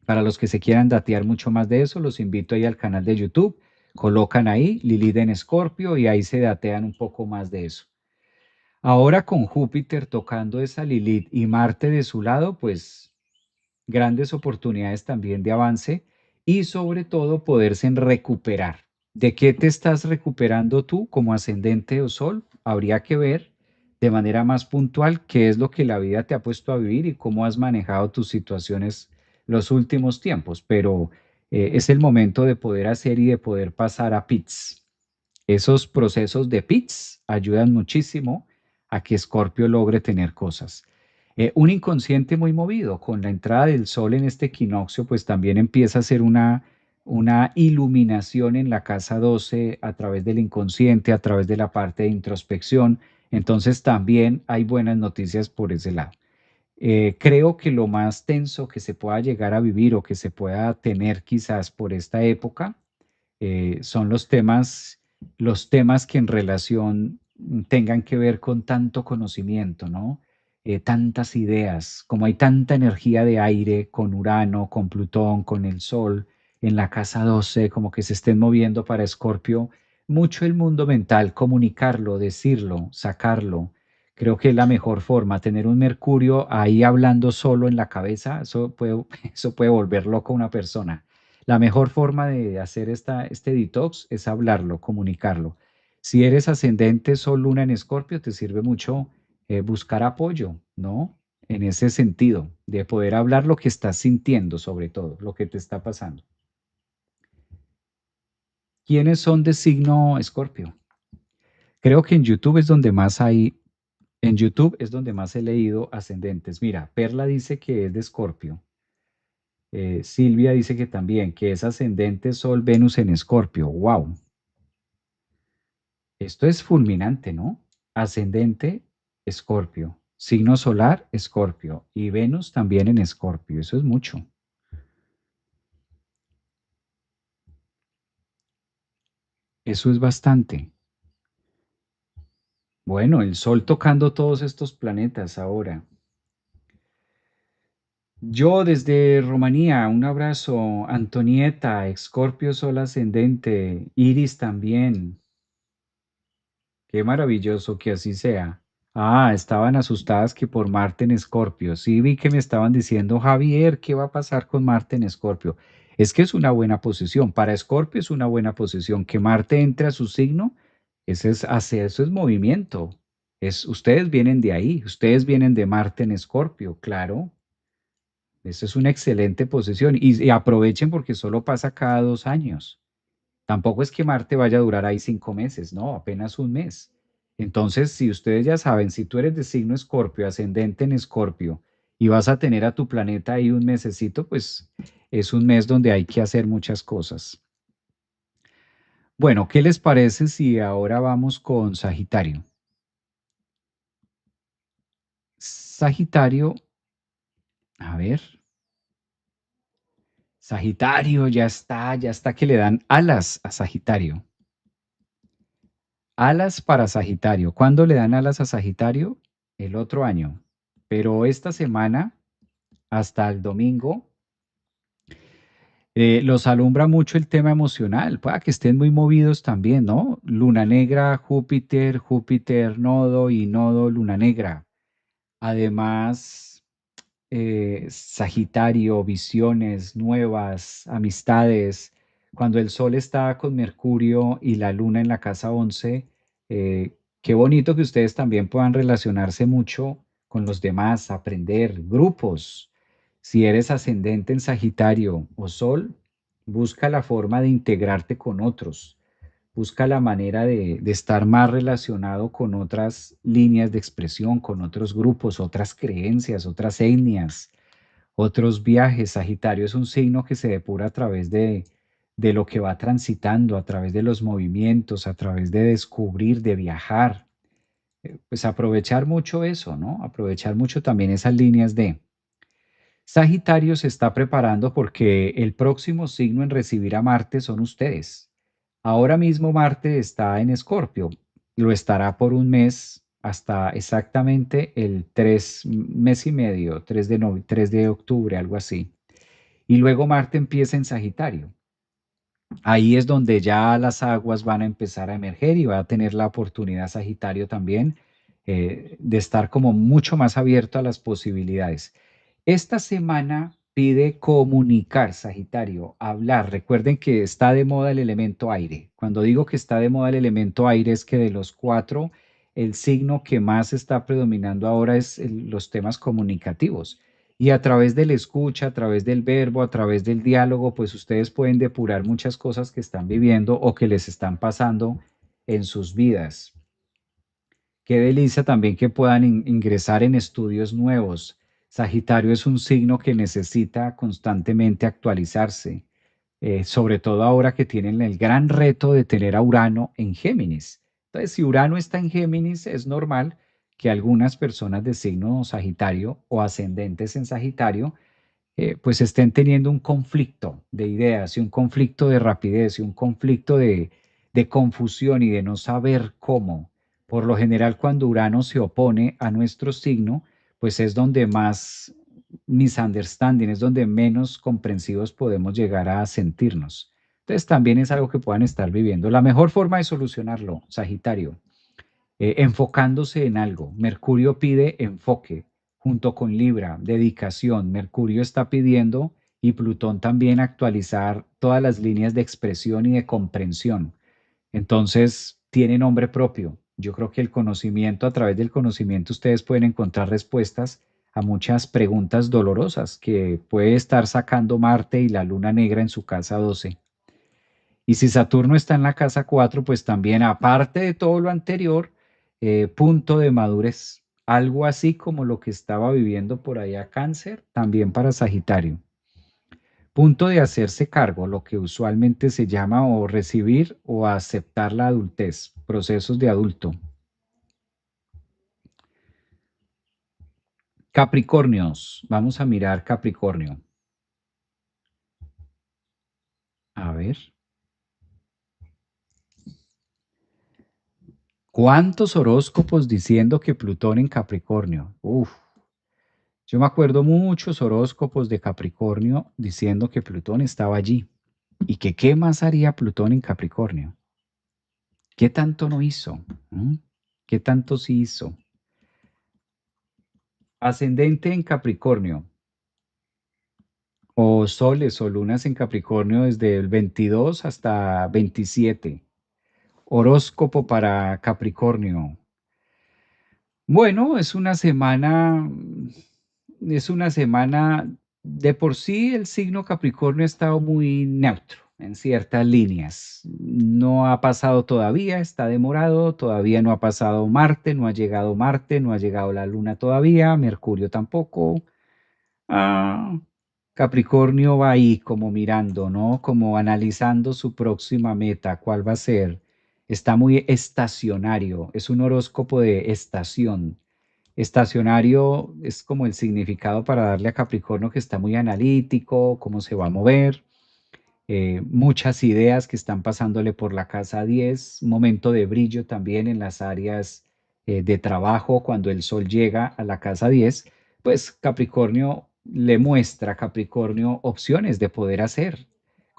Para los que se quieran datear mucho más de eso, los invito ahí al canal de YouTube, colocan ahí Lilith en Escorpio y ahí se datean un poco más de eso. Ahora con Júpiter tocando esa Lilith y Marte de su lado, pues grandes oportunidades también de avance y sobre todo poderse en recuperar. ¿De qué te estás recuperando tú como ascendente o sol? Habría que ver de manera más puntual qué es lo que la vida te ha puesto a vivir y cómo has manejado tus situaciones los últimos tiempos, pero es el momento de poder hacer y de poder pasar a pits. Esos procesos de pits ayudan muchísimo a que Escorpio logre tener cosas. Un inconsciente muy movido, con la entrada del sol en este equinoccio, pues también empieza a ser una iluminación en la casa 12 a través del inconsciente, a través de la parte de introspección. Entonces también hay buenas noticias por ese lado. Creo que lo más tenso que se pueda llegar a vivir o que se pueda tener quizás por esta época son los temas que en relación tengan que ver con tanto conocimiento, ¿no? Tantas ideas, como hay tanta energía de aire con Urano, con Plutón, con el Sol, en la casa 12, como que se estén moviendo para Escorpio, mucho el mundo mental, comunicarlo, decirlo, sacarlo. Creo que es la mejor forma, tener un Mercurio ahí hablando solo en la cabeza, eso puede, eso puede volver loco a una persona. La mejor forma de hacer este detox es hablarlo, comunicarlo. Si eres ascendente Sol, Luna en Escorpio, te sirve mucho buscar apoyo, ¿no? En ese sentido, de poder hablar lo que estás sintiendo, sobre todo, lo que te está pasando. ¿Quiénes son de signo Escorpio? Creo que en YouTube es donde más he leído ascendentes. Mira, Perla dice que es de Escorpio. Silvia dice que también, que es ascendente Sol, Venus en Escorpio. ¡Wow! Esto es fulminante, ¿no? Ascendente, Escorpio. Signo solar, Escorpio. Y Venus también en Escorpio. Eso es mucho. Eso es bastante. Bueno, el Sol tocando todos estos planetas ahora. Yo desde Rumanía, un abrazo. Antonieta, Escorpio, Sol ascendente. Iris también. Qué maravilloso que así sea. Ah, estaban asustadas que por Marte en Escorpio. Sí, vi que me estaban diciendo, Javier, ¿qué va a pasar con Marte en Escorpio? Es que es una buena posición. Para Escorpio es una buena posición. Que Marte entre a su signo, eso es movimiento. Ustedes vienen de ahí, ustedes vienen de Marte en Escorpio, claro. Eso es una excelente posición. Y aprovechen porque solo pasa cada 2 años. Tampoco es que Marte vaya a durar ahí 5 meses, no, apenas un mes. Entonces, si ustedes ya saben, si tú eres de signo Escorpio, ascendente en Escorpio, y vas a tener a tu planeta ahí un mesecito, pues es un mes donde hay que hacer muchas cosas. Bueno, ¿qué les parece si ahora vamos con Sagitario? Sagitario, a ver, Sagitario, ya está que le dan alas a Sagitario. Alas para Sagitario. ¿Cuándo le dan alas a Sagitario? El otro año. Pero esta semana, hasta el domingo, Los alumbra mucho el tema emocional, pueda que estén muy movidos también, ¿no? Luna negra, Júpiter, Júpiter, nodo y nodo, luna negra. Además, Sagitario, visiones nuevas, amistades. Cuando el Sol está con Mercurio y la Luna en la casa 11, qué bonito que ustedes también puedan relacionarse mucho con los demás, aprender, grupos. Si eres ascendente en Sagitario o Sol, busca la forma de integrarte con otros. Busca la manera de estar más relacionado con otras líneas de expresión, con otros grupos, otras creencias, otras etnias, otros viajes. Sagitario es un signo que se depura a través de lo que va transitando, a través de los movimientos, a través de descubrir, de viajar. Pues aprovechar mucho eso, ¿no? Aprovechar mucho también esas líneas de... Sagitario se está preparando porque el próximo signo en recibir a Marte son ustedes. Ahora mismo Marte está en Escorpio, lo estará por un mes hasta exactamente el 3 mes y medio, 3 de octubre, algo así. Y luego Marte empieza en Sagitario. Ahí es donde ya las aguas van a empezar a emerger y va a tener la oportunidad Sagitario también de estar como mucho más abierto a las posibilidades. Esta semana pide comunicar, Sagitario, hablar. Recuerden que está de moda el elemento aire. Cuando digo que está de moda el elemento aire es que de los cuatro, el signo que más está predominando ahora es los temas comunicativos. Y a través de la escucha, a través del verbo, a través del diálogo, pues ustedes pueden depurar muchas cosas que están viviendo o que les están pasando en sus vidas. Qué delicia también que puedan ingresar en estudios nuevos. Sagitario es un signo que necesita constantemente actualizarse, sobre todo ahora que tienen el gran reto de tener a Urano en Géminis. Entonces, si Urano está en Géminis, es normal que algunas personas de signo Sagitario o ascendentes en Sagitario pues estén teniendo un conflicto de ideas y un conflicto de rapidez y un conflicto de confusión y de no saber cómo. Por lo general, cuando Urano se opone a nuestro signo, pues es donde más misunderstanding, es donde menos comprensivos podemos llegar a sentirnos. Entonces, también es algo que puedan estar viviendo. La mejor forma de solucionarlo, Sagitario, enfocándose en algo. Mercurio pide enfoque junto con Libra, dedicación. Mercurio está pidiendo y Plutón también actualizar todas las líneas de expresión y de comprensión. Entonces, tiene nombre propio. Yo creo que el conocimiento, a través del conocimiento, ustedes pueden encontrar respuestas a muchas preguntas dolorosas que puede estar sacando Marte y la Luna Negra en su casa 12. Y si Saturno está en la casa 4, pues también, aparte de todo lo anterior, punto de madurez, algo así como lo que estaba viviendo por allá Cáncer, también para Sagitario. Punto de hacerse cargo, lo que usualmente se llama o recibir o aceptar la adultez, procesos de adulto. Capricornios, vamos a mirar Capricornio. A ver, ¿cuántos horóscopos diciendo que Plutón en Capricornio? Uf. Yo me acuerdo muchos horóscopos de Capricornio diciendo que Plutón estaba allí y que qué más haría Plutón en Capricornio. ¿Qué tanto no hizo? ¿Mm? ¿Qué tanto sí hizo? Ascendente en Capricornio o soles o lunas en Capricornio desde el 22 hasta 27. Horóscopo para Capricornio. Bueno, es una semana, de por sí el signo Capricornio ha estado muy neutro en ciertas líneas. No ha pasado todavía, está demorado, todavía no ha pasado Marte, no ha llegado la Luna todavía, Mercurio tampoco. Ah, Capricornio va ahí como mirando, ¿no? Como analizando su próxima meta, cuál va a ser. Está muy estacionario, es un horóscopo de estación. Estacionario es como el significado para darle a Capricornio que está muy analítico, cómo se va a mover, muchas ideas que están pasándole por la casa 10, momento de brillo también en las áreas de trabajo cuando el sol llega a la casa 10, pues Capricornio le muestra a Capricornio opciones de poder hacer.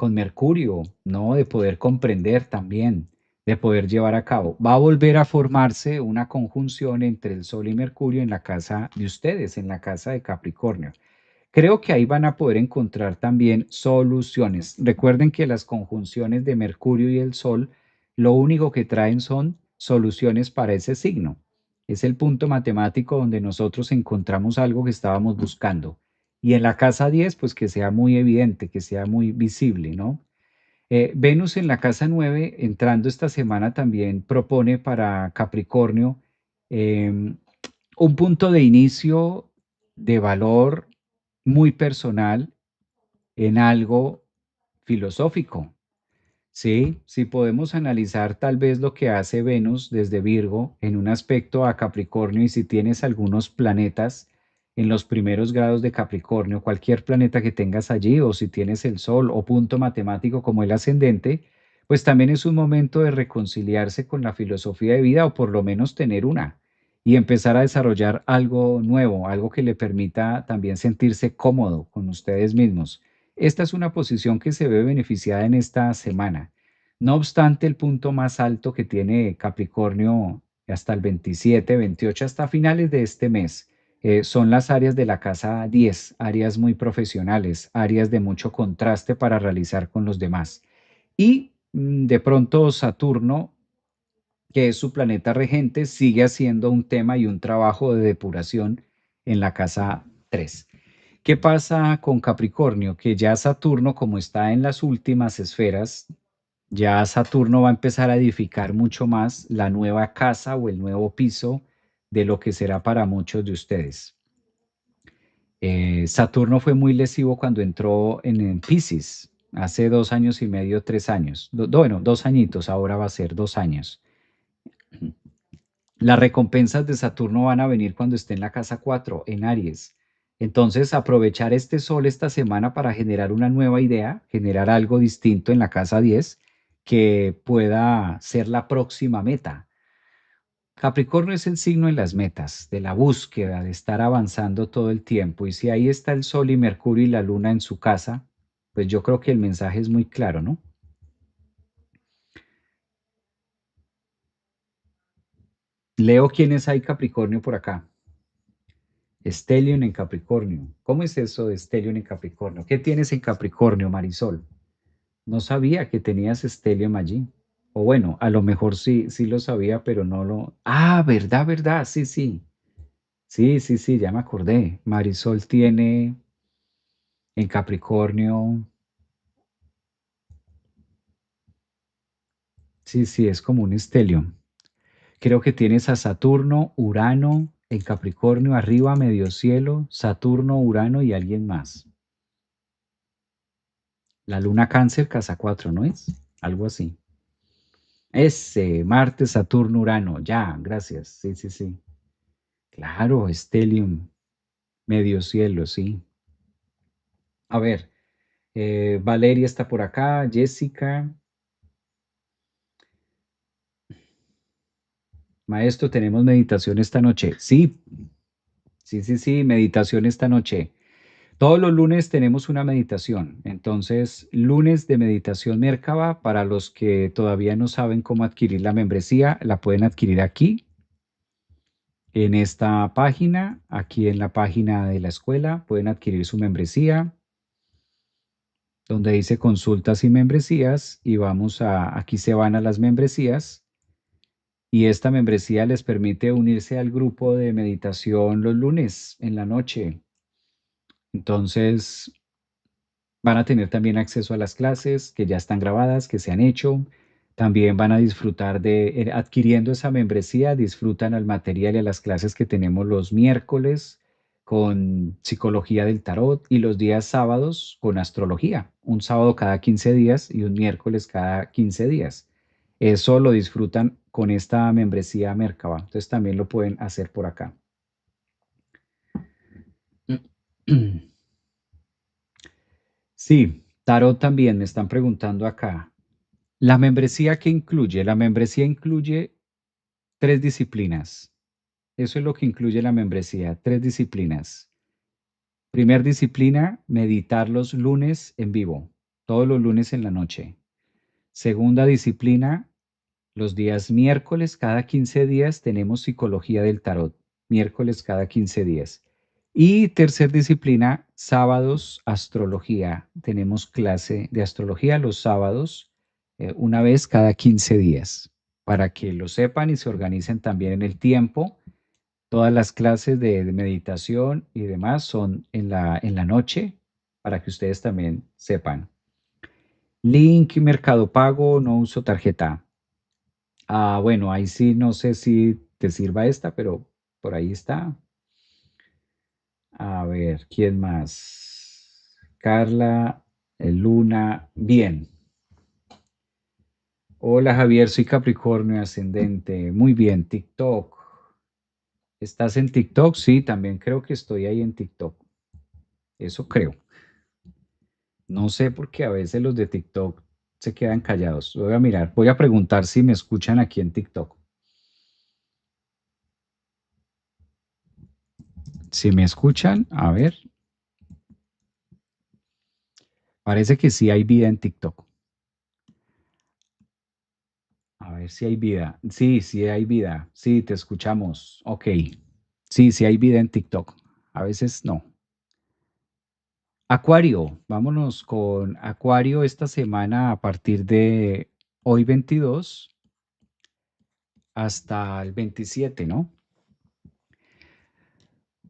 con Mercurio, ¿no? De poder comprender también, de poder llevar a cabo. Va a volver a formarse una conjunción entre el Sol y Mercurio en la casa de ustedes, en la casa de Capricornio. Creo que ahí van a poder encontrar también soluciones. Recuerden que las conjunciones de Mercurio y el Sol lo único que traen son soluciones para ese signo. Es el punto matemático donde nosotros encontramos algo que estábamos buscando. Y en la casa 10, pues que sea muy evidente, que sea muy visible, ¿no? Venus en la casa 9, entrando esta semana, también propone para Capricornio em, un punto de inicio de valor muy personal en algo filosófico. Sí, si podemos analizar tal vez lo que hace Venus desde Virgo en un aspecto a Capricornio y si tienes algunos planetas en los primeros grados de Capricornio, cualquier planeta que tengas allí o si tienes el Sol o punto matemático como el ascendente, pues también es un momento de reconciliarse con la filosofía de vida o por lo menos tener una y empezar a desarrollar algo nuevo, algo que le permita también sentirse cómodo con ustedes mismos. Esta es una posición que se ve beneficiada en esta semana. No obstante, el punto más alto que tiene Capricornio hasta el 27, 28, hasta finales de este mes, son las áreas de la casa 10, áreas muy profesionales, áreas de mucho contraste para realizar con los demás. Y de pronto Saturno, que es su planeta regente, sigue haciendo un tema y un trabajo de depuración en la casa 3. ¿Qué pasa con Capricornio? Que ya Saturno, como está en las últimas esferas, ya Saturno va a empezar a edificar mucho más la nueva casa o el nuevo piso de lo que será para muchos de ustedes. Saturno fue muy lesivo cuando entró en Piscis, hace 2 años y medio, 3 años. Bueno, 2 añitos, ahora va a ser 2 años. Las recompensas de Saturno van a venir cuando esté en la casa 4 en Aries. Entonces, aprovechar este sol esta semana para generar una nueva idea, generar algo distinto en la casa 10 que pueda ser la próxima meta. Capricornio es el signo de las metas, de la búsqueda, de estar avanzando todo el tiempo. Y si ahí está el sol y Mercurio y la luna en su casa, pues yo creo que el mensaje es muy claro, ¿no? Leo quiénes hay Capricornio por acá. Stellium en Capricornio. ¿Cómo es eso de Stellium en Capricornio? ¿Qué tienes en Capricornio, Marisol? No sabía que tenías Stellium allí. O bueno, a lo mejor sí, sí lo sabía, pero no lo... Ah, verdad, verdad, sí, sí. Sí, sí, sí, ya me acordé. Marisol tiene en Capricornio, sí, sí, es como un Stellium. Creo que tienes a Saturno, Urano en Capricornio, arriba, medio cielo, Saturno, Urano y alguien más. La luna cáncer, casa 4, ¿no es? Algo así. Ese, Marte, Saturno, Urano. Ya, gracias. Sí, sí, sí. Claro, Stellium, medio cielo, sí. A ver, Valeria está por acá, Jessica. Maestro, tenemos meditación esta noche. Sí, sí, sí, sí, meditación esta noche. Todos los lunes tenemos una meditación. Entonces, lunes de meditación Merkaba, para los que todavía no saben cómo adquirir la membresía, la pueden adquirir aquí en esta página, aquí en la página de la escuela, pueden adquirir su membresía, donde dice consultas y membresías, y aquí se van a las membresías, y esta membresía les permite unirse al grupo de meditación los lunes en la noche. Entonces, van a tener también acceso a las clases que ya están grabadas, que se han hecho. También van a disfrutar adquiriendo esa membresía, disfrutan al material y a las clases que tenemos los miércoles con psicología del tarot y los días sábados con astrología. Un sábado cada 15 días y un miércoles cada 15 días. Eso lo disfrutan con esta membresía Merkaba. Entonces también lo pueden hacer por acá. Sí, tarot también me están preguntando acá. La membresía que incluye, la membresía incluye 3 disciplinas. Eso es lo que incluye la membresía, 3 disciplinas. Primer disciplina, meditar los lunes en vivo, todos los lunes en la noche. Segunda disciplina, los días miércoles, cada 15 días tenemos psicología del tarot, miércoles cada 15 días. Y tercer disciplina, sábados, astrología. Tenemos clase de astrología los sábados, una vez cada 15 días, para que lo sepan y se organicen también en el tiempo. Todas las clases de meditación y demás son en la noche, para que ustedes también sepan. Link, Mercado Pago, no uso tarjeta. Bueno, ahí sí no sé si te sirva esta, pero por ahí está. A ver, ¿quién más? Carla, Luna, bien. Hola Javier, soy Capricornio ascendente. Muy bien, TikTok. ¿Estás en TikTok? Sí, también creo que estoy ahí en TikTok. Eso creo. No sé por qué a veces los de TikTok se quedan callados. Voy a mirar, voy a preguntar si me escuchan aquí en TikTok. Si me escuchan, a ver, parece que sí hay vida en TikTok. A ver si hay vida. Sí, sí hay vida. Sí, te escuchamos. Ok. Sí, sí hay vida en TikTok. A veces no. Acuario, vámonos con Acuario esta semana a partir de hoy 22 hasta el 27, ¿no?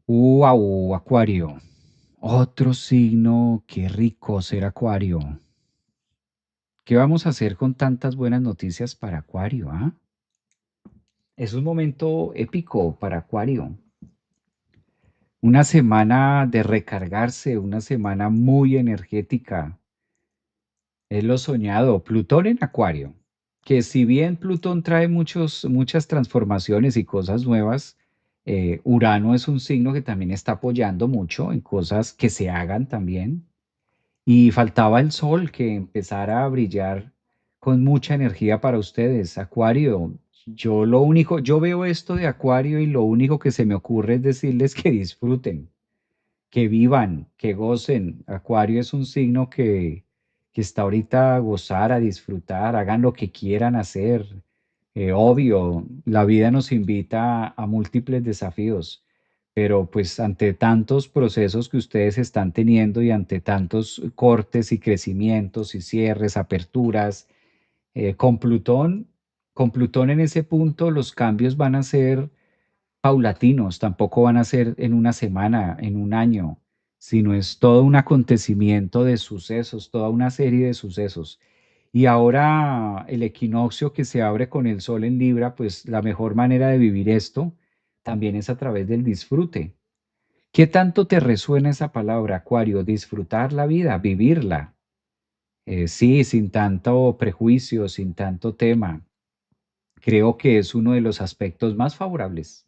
Wow, Acuario. Otro signo, qué rico ser Acuario. ¿Qué vamos a hacer con tantas buenas noticias para Acuario, ah? Es un momento épico para Acuario. Una semana de recargarse, una semana muy energética. Es lo soñado. Plutón en Acuario, que si bien Plutón trae muchas transformaciones y cosas nuevas, Urano es un signo que también está apoyando mucho en cosas que se hagan también. Y faltaba el sol que empezara a brillar con mucha energía para ustedes. Acuario, yo veo esto de Acuario y lo único que se me ocurre es decirles que disfruten, que vivan, que gocen. Acuario es un signo que está ahorita a gozar, a disfrutar, hagan lo que quieran hacer. Obvio, la vida nos invita a múltiples desafíos, pero pues ante tantos procesos que ustedes están teniendo y ante tantos cortes y crecimientos y cierres, aperturas, eh, con Plutón, con Plutón en ese punto los cambios van a ser paulatinos, tampoco van a ser en una semana, en un año, sino es todo un acontecimiento de sucesos, toda una serie de sucesos. Y ahora el equinoccio que se abre con el sol en Libra, pues la mejor manera de vivir esto también es a través del disfrute. ¿Qué tanto te resuena esa palabra, Acuario? Disfrutar la vida, vivirla. Sí, sin tanto prejuicio, sin tanto tema. Creo que es uno de los aspectos más favorables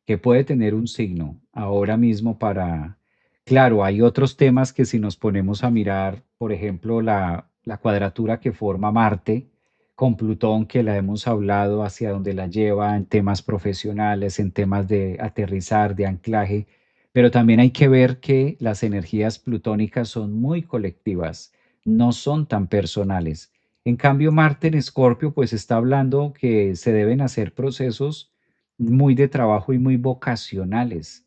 que puede tener un signo ahora mismo para, claro, hay otros temas que si nos ponemos a mirar, por ejemplo, la cuadratura que forma Marte con Plutón, que la hemos hablado, hacia dónde la lleva en temas profesionales, en temas de aterrizar, de anclaje, pero también hay que ver que las energías plutónicas son muy colectivas, no son tan personales. En cambio, Marte en Escorpio, pues está hablando que se deben hacer procesos muy de trabajo y muy vocacionales.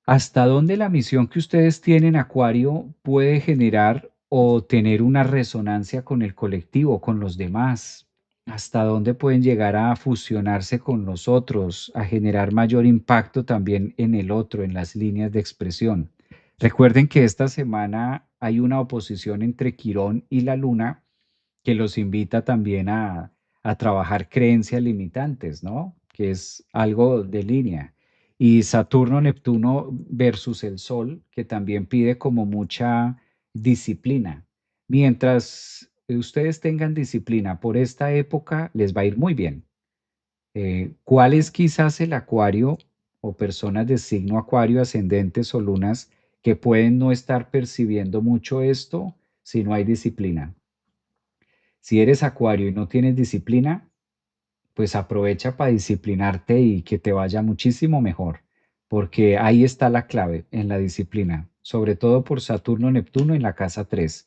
¿Hasta dónde la misión que ustedes tienen, Acuario, puede generar o tener una resonancia con el colectivo, con los demás? ¿Hasta dónde pueden llegar a fusionarse con los otros, a generar mayor impacto también en el otro, en las líneas de expresión? Recuerden que esta semana hay una oposición entre Quirón y la Luna que los invita también a trabajar creencias limitantes, ¿no? Que es algo de línea. Y Saturno-Neptuno versus el Sol, que también pide como mucha disciplina. Mientras ustedes tengan disciplina por esta época, les va a ir muy bien. ¿Cuál es quizás el acuario o personas de signo acuario, ascendentes o lunas que pueden no estar percibiendo mucho esto si no hay disciplina? Si eres acuario y no tienes disciplina, pues aprovecha para disciplinarte y que te vaya muchísimo mejor, porque ahí está la clave en la disciplina, sobre todo por Saturno, Neptuno en la casa 3.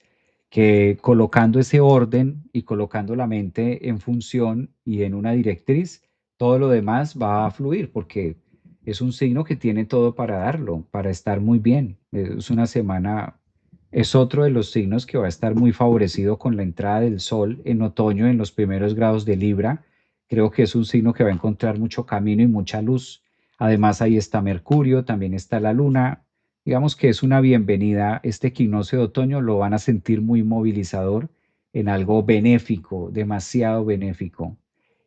que colocando ese orden y colocando la mente en función y en una directriz, todo lo demás va a fluir, porque es un signo que tiene todo para darlo, para estar muy bien. Es una semana, es otro de los signos que va a estar muy favorecido con la entrada del sol en otoño en los primeros grados de Libra. Creo que es un signo que va a encontrar mucho camino y mucha luz. Además, ahí está Mercurio, también está la Luna. Digamos que es una bienvenida. Este equinoccio de otoño lo van a sentir muy movilizador en algo benéfico, demasiado benéfico.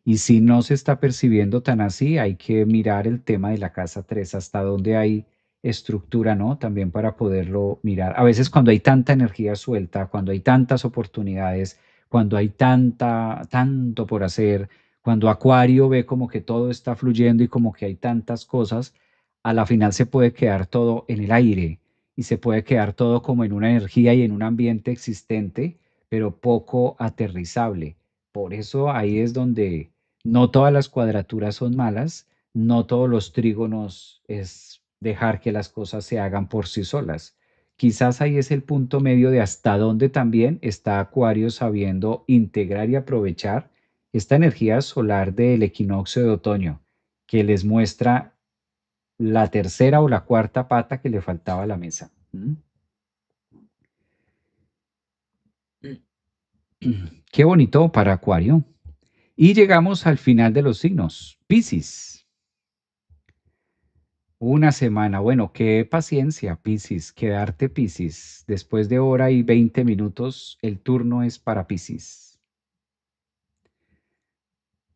Y si no se está percibiendo tan así, hay que mirar el tema de la casa 3 hasta dónde hay estructura, ¿no? También para poderlo mirar. A veces cuando hay tanta energía suelta, cuando hay tantas oportunidades, cuando hay tanto por hacer, cuando Acuario ve como que todo está fluyendo y como que hay tantas cosas, a la final se puede quedar todo en el aire y se puede quedar todo como en una energía y en un ambiente existente, pero poco aterrizable. Por eso ahí es donde no todas las cuadraturas son malas, no todos los trígonos es dejar que las cosas se hagan por sí solas. Quizás ahí es el punto medio de hasta dónde también está Acuario sabiendo integrar y aprovechar esta energía solar del equinoccio de otoño, que les muestra la tercera o la cuarta pata que le faltaba a la mesa. ¿Mm? Qué bonito para Acuario. Y llegamos al final de los signos. Piscis. Una semana. Bueno, qué paciencia, Piscis. Quedarte Piscis. Después de hora y 20 minutos, el turno es para Piscis.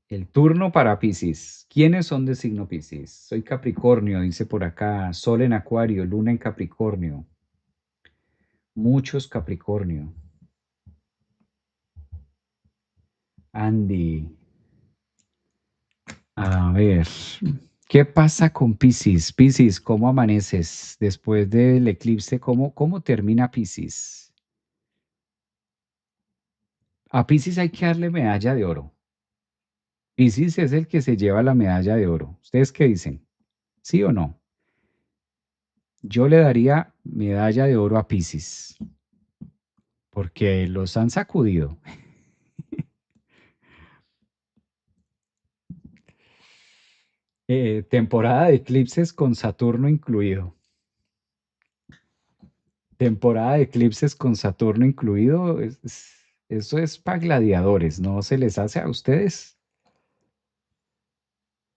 El turno para Piscis. ¿Quiénes son de signo Piscis? Soy Capricornio, dice por acá. Sol en Acuario, Luna en Capricornio. Muchos Capricornio. Andy. A ver, ¿qué pasa con Piscis? Piscis, ¿cómo amaneces después del eclipse? ¿Cómo termina Piscis? A Piscis hay que darle medalla de oro. Piscis es el que se lleva la medalla de oro. ¿Ustedes qué dicen? ¿Sí o no? Yo le daría medalla de oro a Piscis porque los han sacudido. Temporada de eclipses con Saturno incluido. Temporada de eclipses con Saturno incluido. Eso es para gladiadores, ¿no se les hace a ustedes?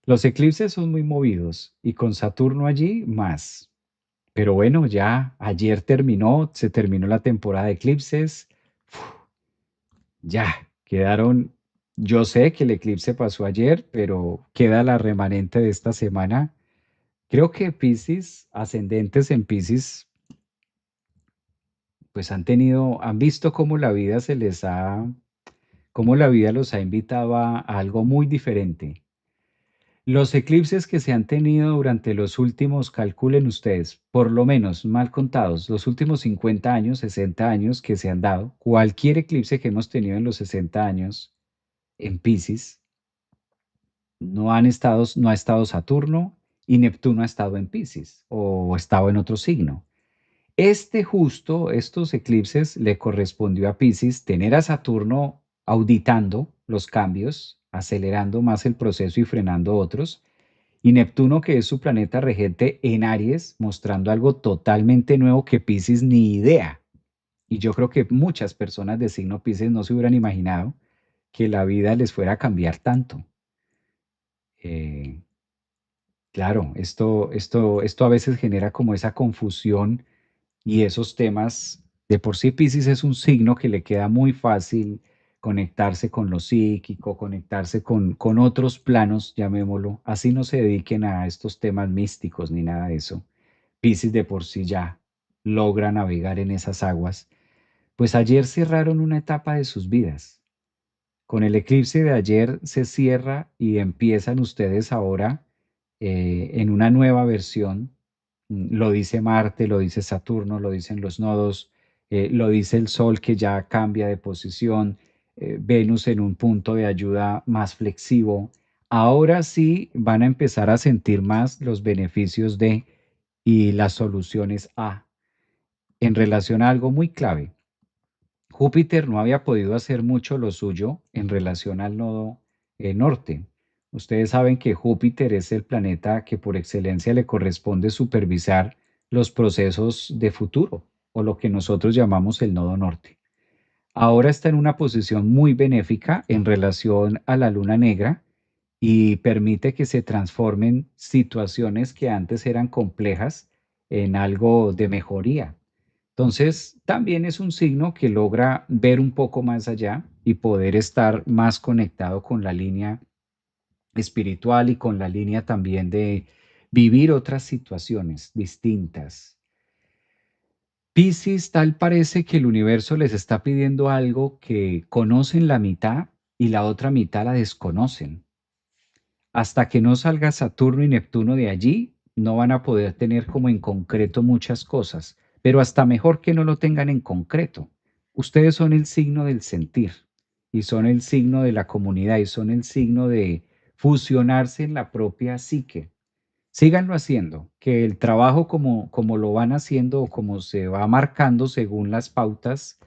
Los eclipses son muy movidos y con Saturno allí más. Pero bueno, ya ayer se terminó la temporada de eclipses. Ya quedaron, yo sé que el eclipse pasó ayer, pero queda la remanente de esta semana. Creo que Piscis, ascendentes en Piscis, pues han visto cómo la vida cómo la vida los ha invitado a algo muy diferente. Los eclipses que se han tenido durante los últimos, calculen ustedes, por lo menos mal contados, los últimos 50 años, 60 años que se han dado, cualquier eclipse que hemos tenido en los 60 años en Piscis, no ha estado Saturno y Neptuno ha estado en Piscis o estado en otro signo. Estos eclipses le correspondió a Piscis tener a Saturno auditando los cambios, acelerando más el proceso y frenando otros, y Neptuno, que es su planeta regente en Aries, mostrando algo totalmente nuevo que Piscis ni idea. Y yo creo que muchas personas de signo Piscis no se hubieran imaginado que la vida les fuera a cambiar tanto. Eh, claro, esto a veces genera como esa confusión y esos temas. De por sí Piscis es un signo que le queda muy fácil conectarse con lo psíquico, conectarse con otros planos, llamémoslo. Así no se dediquen a estos temas místicos ni nada de eso. Piscis de por sí ya logra navegar en esas aguas. Pues ayer cerraron una etapa de sus vidas. Con el eclipse de ayer se cierra y empiezan ustedes ahora en una nueva versión. Lo dice Marte, lo dice Saturno, lo dicen los nodos, lo dice el Sol que ya cambia de posición, Venus en un punto de ayuda más flexivo. Ahora sí van a empezar a sentir más los beneficios de y las soluciones a en relación a algo muy clave. Júpiter no había podido hacer mucho lo suyo en relación al nodo norte. Ustedes saben que Júpiter es el planeta que por excelencia le corresponde supervisar los procesos de futuro o lo que nosotros llamamos el nodo norte. Ahora está en una posición muy benéfica en relación a la luna negra y permite que se transformen situaciones que antes eran complejas en algo de mejoría. Entonces, también es un signo que logra ver un poco más allá y poder estar más conectado con la línea espiritual y con la línea también de vivir otras situaciones distintas. Piscis, tal parece que el universo les está pidiendo algo que conocen la mitad y la otra mitad la desconocen. Hasta que no salga Saturno y Neptuno de allí, no van a poder tener como en concreto muchas cosas, pero hasta mejor que no lo tengan en concreto. Ustedes son el signo del sentir y son el signo de la comunidad y son el signo de fusionarse en la propia psique. Síganlo haciendo, que el trabajo como lo van haciendo o como se va marcando según las pautas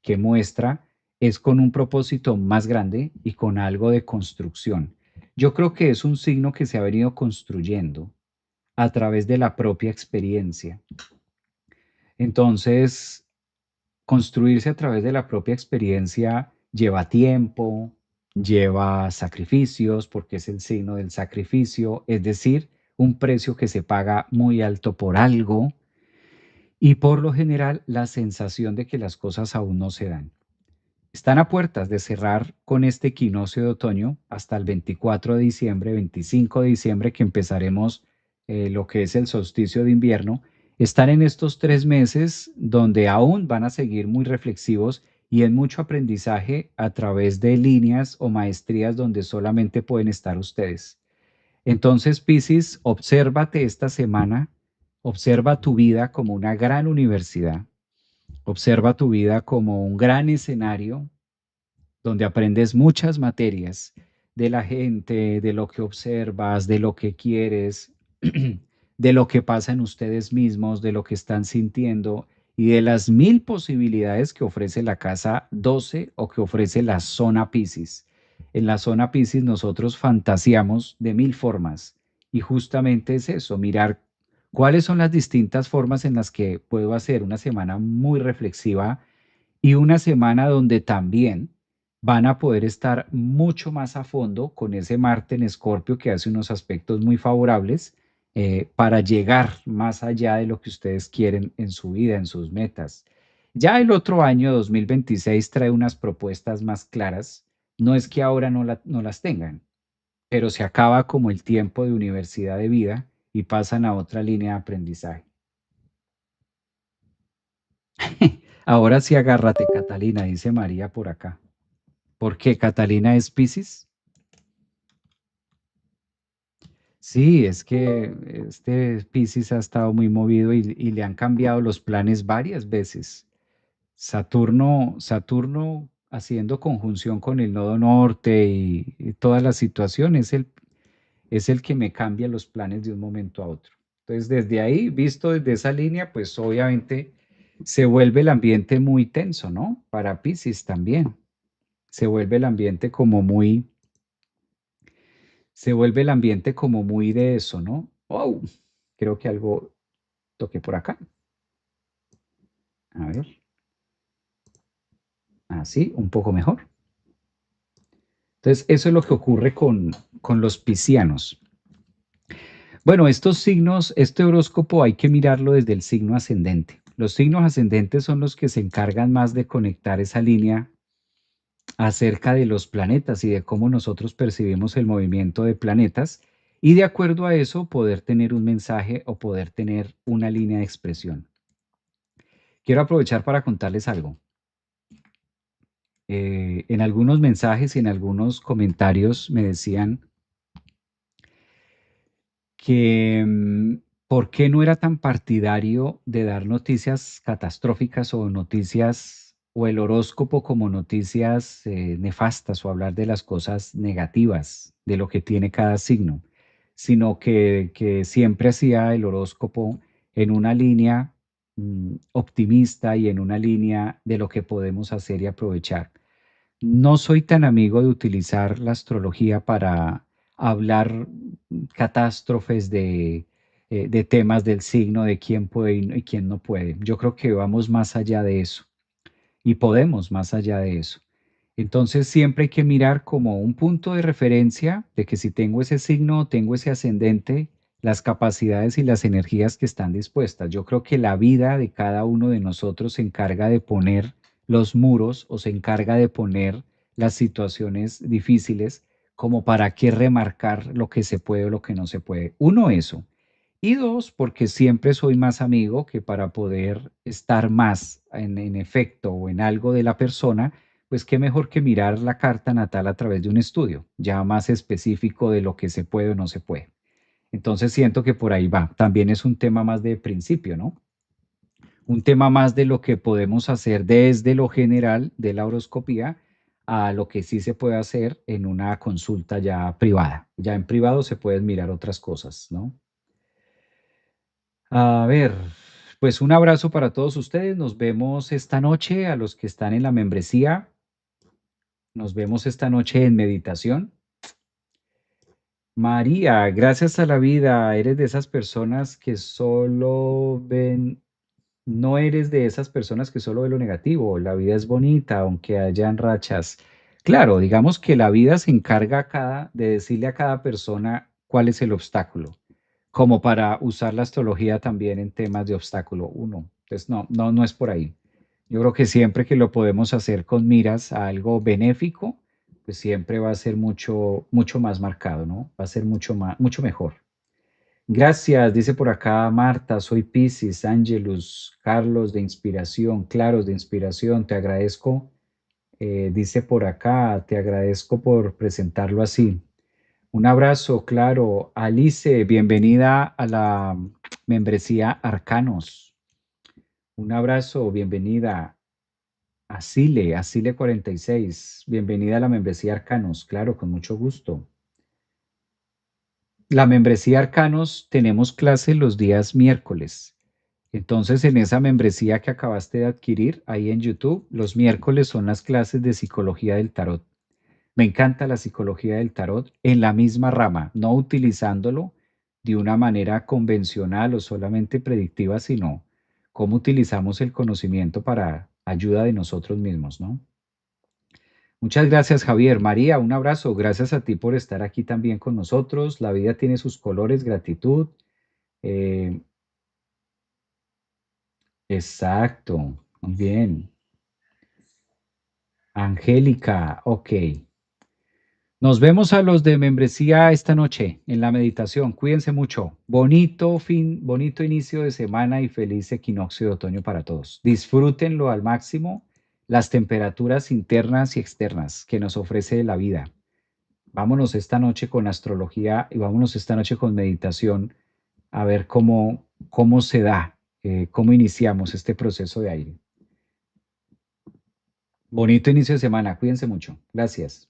que muestra, es con un propósito más grande y con algo de construcción. Yo creo que es un signo que se ha venido construyendo a través de la propia experiencia. Entonces, construirse a través de la propia experiencia lleva tiempo, lleva sacrificios, porque es el signo del sacrificio, es decir, un precio que se paga muy alto por algo y por lo general la sensación de que las cosas aún no se dan. Están a puertas de cerrar con este equinoccio de otoño hasta el 24 de diciembre, 25 de diciembre, que empezaremos lo que es el solsticio de invierno. Están en estos 3 meses donde aún van a seguir muy reflexivos y en mucho aprendizaje a través de líneas o maestrías donde solamente pueden estar ustedes. Entonces, Piscis, obsérvate esta semana, observa tu vida como una gran universidad, observa tu vida como un gran escenario donde aprendes muchas materias de la gente, de lo que observas, de lo que quieres, de lo que pasa en ustedes mismos, de lo que están sintiendo y de las mil posibilidades que ofrece la casa 12 o que ofrece la zona Piscis. En la zona Piscis nosotros fantaseamos de mil formas y justamente es eso, mirar cuáles son las distintas formas en las que puedo hacer una semana muy reflexiva y una semana donde también van a poder estar mucho más a fondo con ese Marte en Escorpio que hace unos aspectos muy favorables para llegar más allá de lo que ustedes quieren en su vida, en sus metas. Ya el otro año, 2026, trae unas propuestas más claras. No es que ahora no las tengan, pero se acaba como el tiempo de universidad de vida y pasan a otra línea de aprendizaje. Ahora sí agárrate, Catalina, dice María por acá. ¿Por qué Catalina es Piscis? Sí, es que este Piscis ha estado muy movido y le han cambiado los planes varias veces. Saturno haciendo conjunción con el nodo norte y toda la situación es el que me cambia los planes de un momento a otro. Entonces, desde ahí, visto desde esa línea, pues obviamente se vuelve el ambiente muy tenso, ¿no? Para Piscis también. Se vuelve el ambiente como muy Se vuelve el ambiente como muy de eso, ¿no? ¡Oh! Creo que algo toqué por acá. A ver, así, un poco mejor. Entonces, eso es lo que ocurre con los piscianos. Bueno, estos signos, este horóscopo hay que mirarlo desde el signo ascendente. Los signos ascendentes son los que se encargan más de conectar esa línea acerca de los planetas y de cómo nosotros percibimos el movimiento de planetas y de acuerdo a eso poder tener un mensaje o poder tener una línea de expresión. Quiero aprovechar para contarles algo. En algunos mensajes y en algunos comentarios me decían que por qué no era tan partidario de dar noticias catastróficas o noticias o el horóscopo como noticias nefastas o hablar de las cosas negativas de lo que tiene cada signo, sino que siempre hacía el horóscopo en una línea optimista y en una línea de lo que podemos hacer y aprovechar. No soy tan amigo de utilizar la astrología para hablar catástrofes de temas del signo, de quién puede y quién no puede. Yo creo que vamos más allá de eso y podemos más allá de eso. Entonces siempre hay que mirar como un punto de referencia de que si tengo ese signo, tengo ese ascendente, las capacidades y las energías que están dispuestas. Yo creo que la vida de cada uno de nosotros se encarga de poner los muros o se encarga de poner las situaciones difíciles como para qué remarcar lo que se puede o lo que no se puede. Uno, eso. Y dos, porque siempre soy más amigo que para poder estar más en efecto o en algo de la persona, pues qué mejor que mirar la carta natal a través de un estudio, ya más específico de lo que se puede o no se puede. Entonces siento que por ahí va. También es un tema más de principio, ¿no? Un tema más de lo que podemos hacer desde lo general de la horoscopía a lo que sí se puede hacer en una consulta ya privada. Ya en privado se pueden mirar otras cosas, ¿no? A ver, pues un abrazo para todos ustedes. Nos vemos esta noche a los que están en la membresía. Nos vemos esta noche en meditación. María, gracias a la vida, eres de esas personas que solo ven, no eres de esas personas que solo ven lo negativo. La vida es bonita, aunque hayan rachas. Claro, digamos que la vida se encarga de decirle a cada persona cuál es el obstáculo, como para usar la astrología también en temas de obstáculo uno. Entonces, no es por ahí. Yo creo que siempre que lo podemos hacer con miras a algo benéfico, pues siempre va a ser mucho más marcado, ¿no? Va a ser mucho mejor. Gracias, dice por acá Marta, soy Piscis, Angelus, Carlos de inspiración, Claros de inspiración, te agradezco, dice por acá, te agradezco por presentarlo así. Un abrazo, claro. Alice, bienvenida a la membresía Arcanos. Un abrazo, bienvenida. Asile 46, bienvenida a la membresía Arcanos, claro, con mucho gusto. La membresía Arcanos tenemos clase los días miércoles. Entonces, en esa membresía que acabaste de adquirir ahí en YouTube, los miércoles son las clases de psicología del tarot. Me encanta la psicología del tarot en la misma rama, no utilizándolo de una manera convencional o solamente predictiva, sino cómo utilizamos el conocimiento para ayuda de nosotros mismos, ¿no? Muchas gracias, Javier. María, un abrazo. Gracias a ti por estar aquí también con nosotros. La vida tiene sus colores, gratitud. Eh, exacto. Muy bien. Angélica, ok. Nos vemos a los de membresía esta noche en la meditación. Cuídense mucho. Bonito inicio de semana y feliz equinoccio de otoño para todos. Disfrútenlo al máximo las temperaturas internas y externas que nos ofrece la vida. Vámonos esta noche con astrología y vámonos esta noche con meditación a ver cómo se da, cómo iniciamos este proceso de aire. Bonito inicio de semana. Cuídense mucho. Gracias.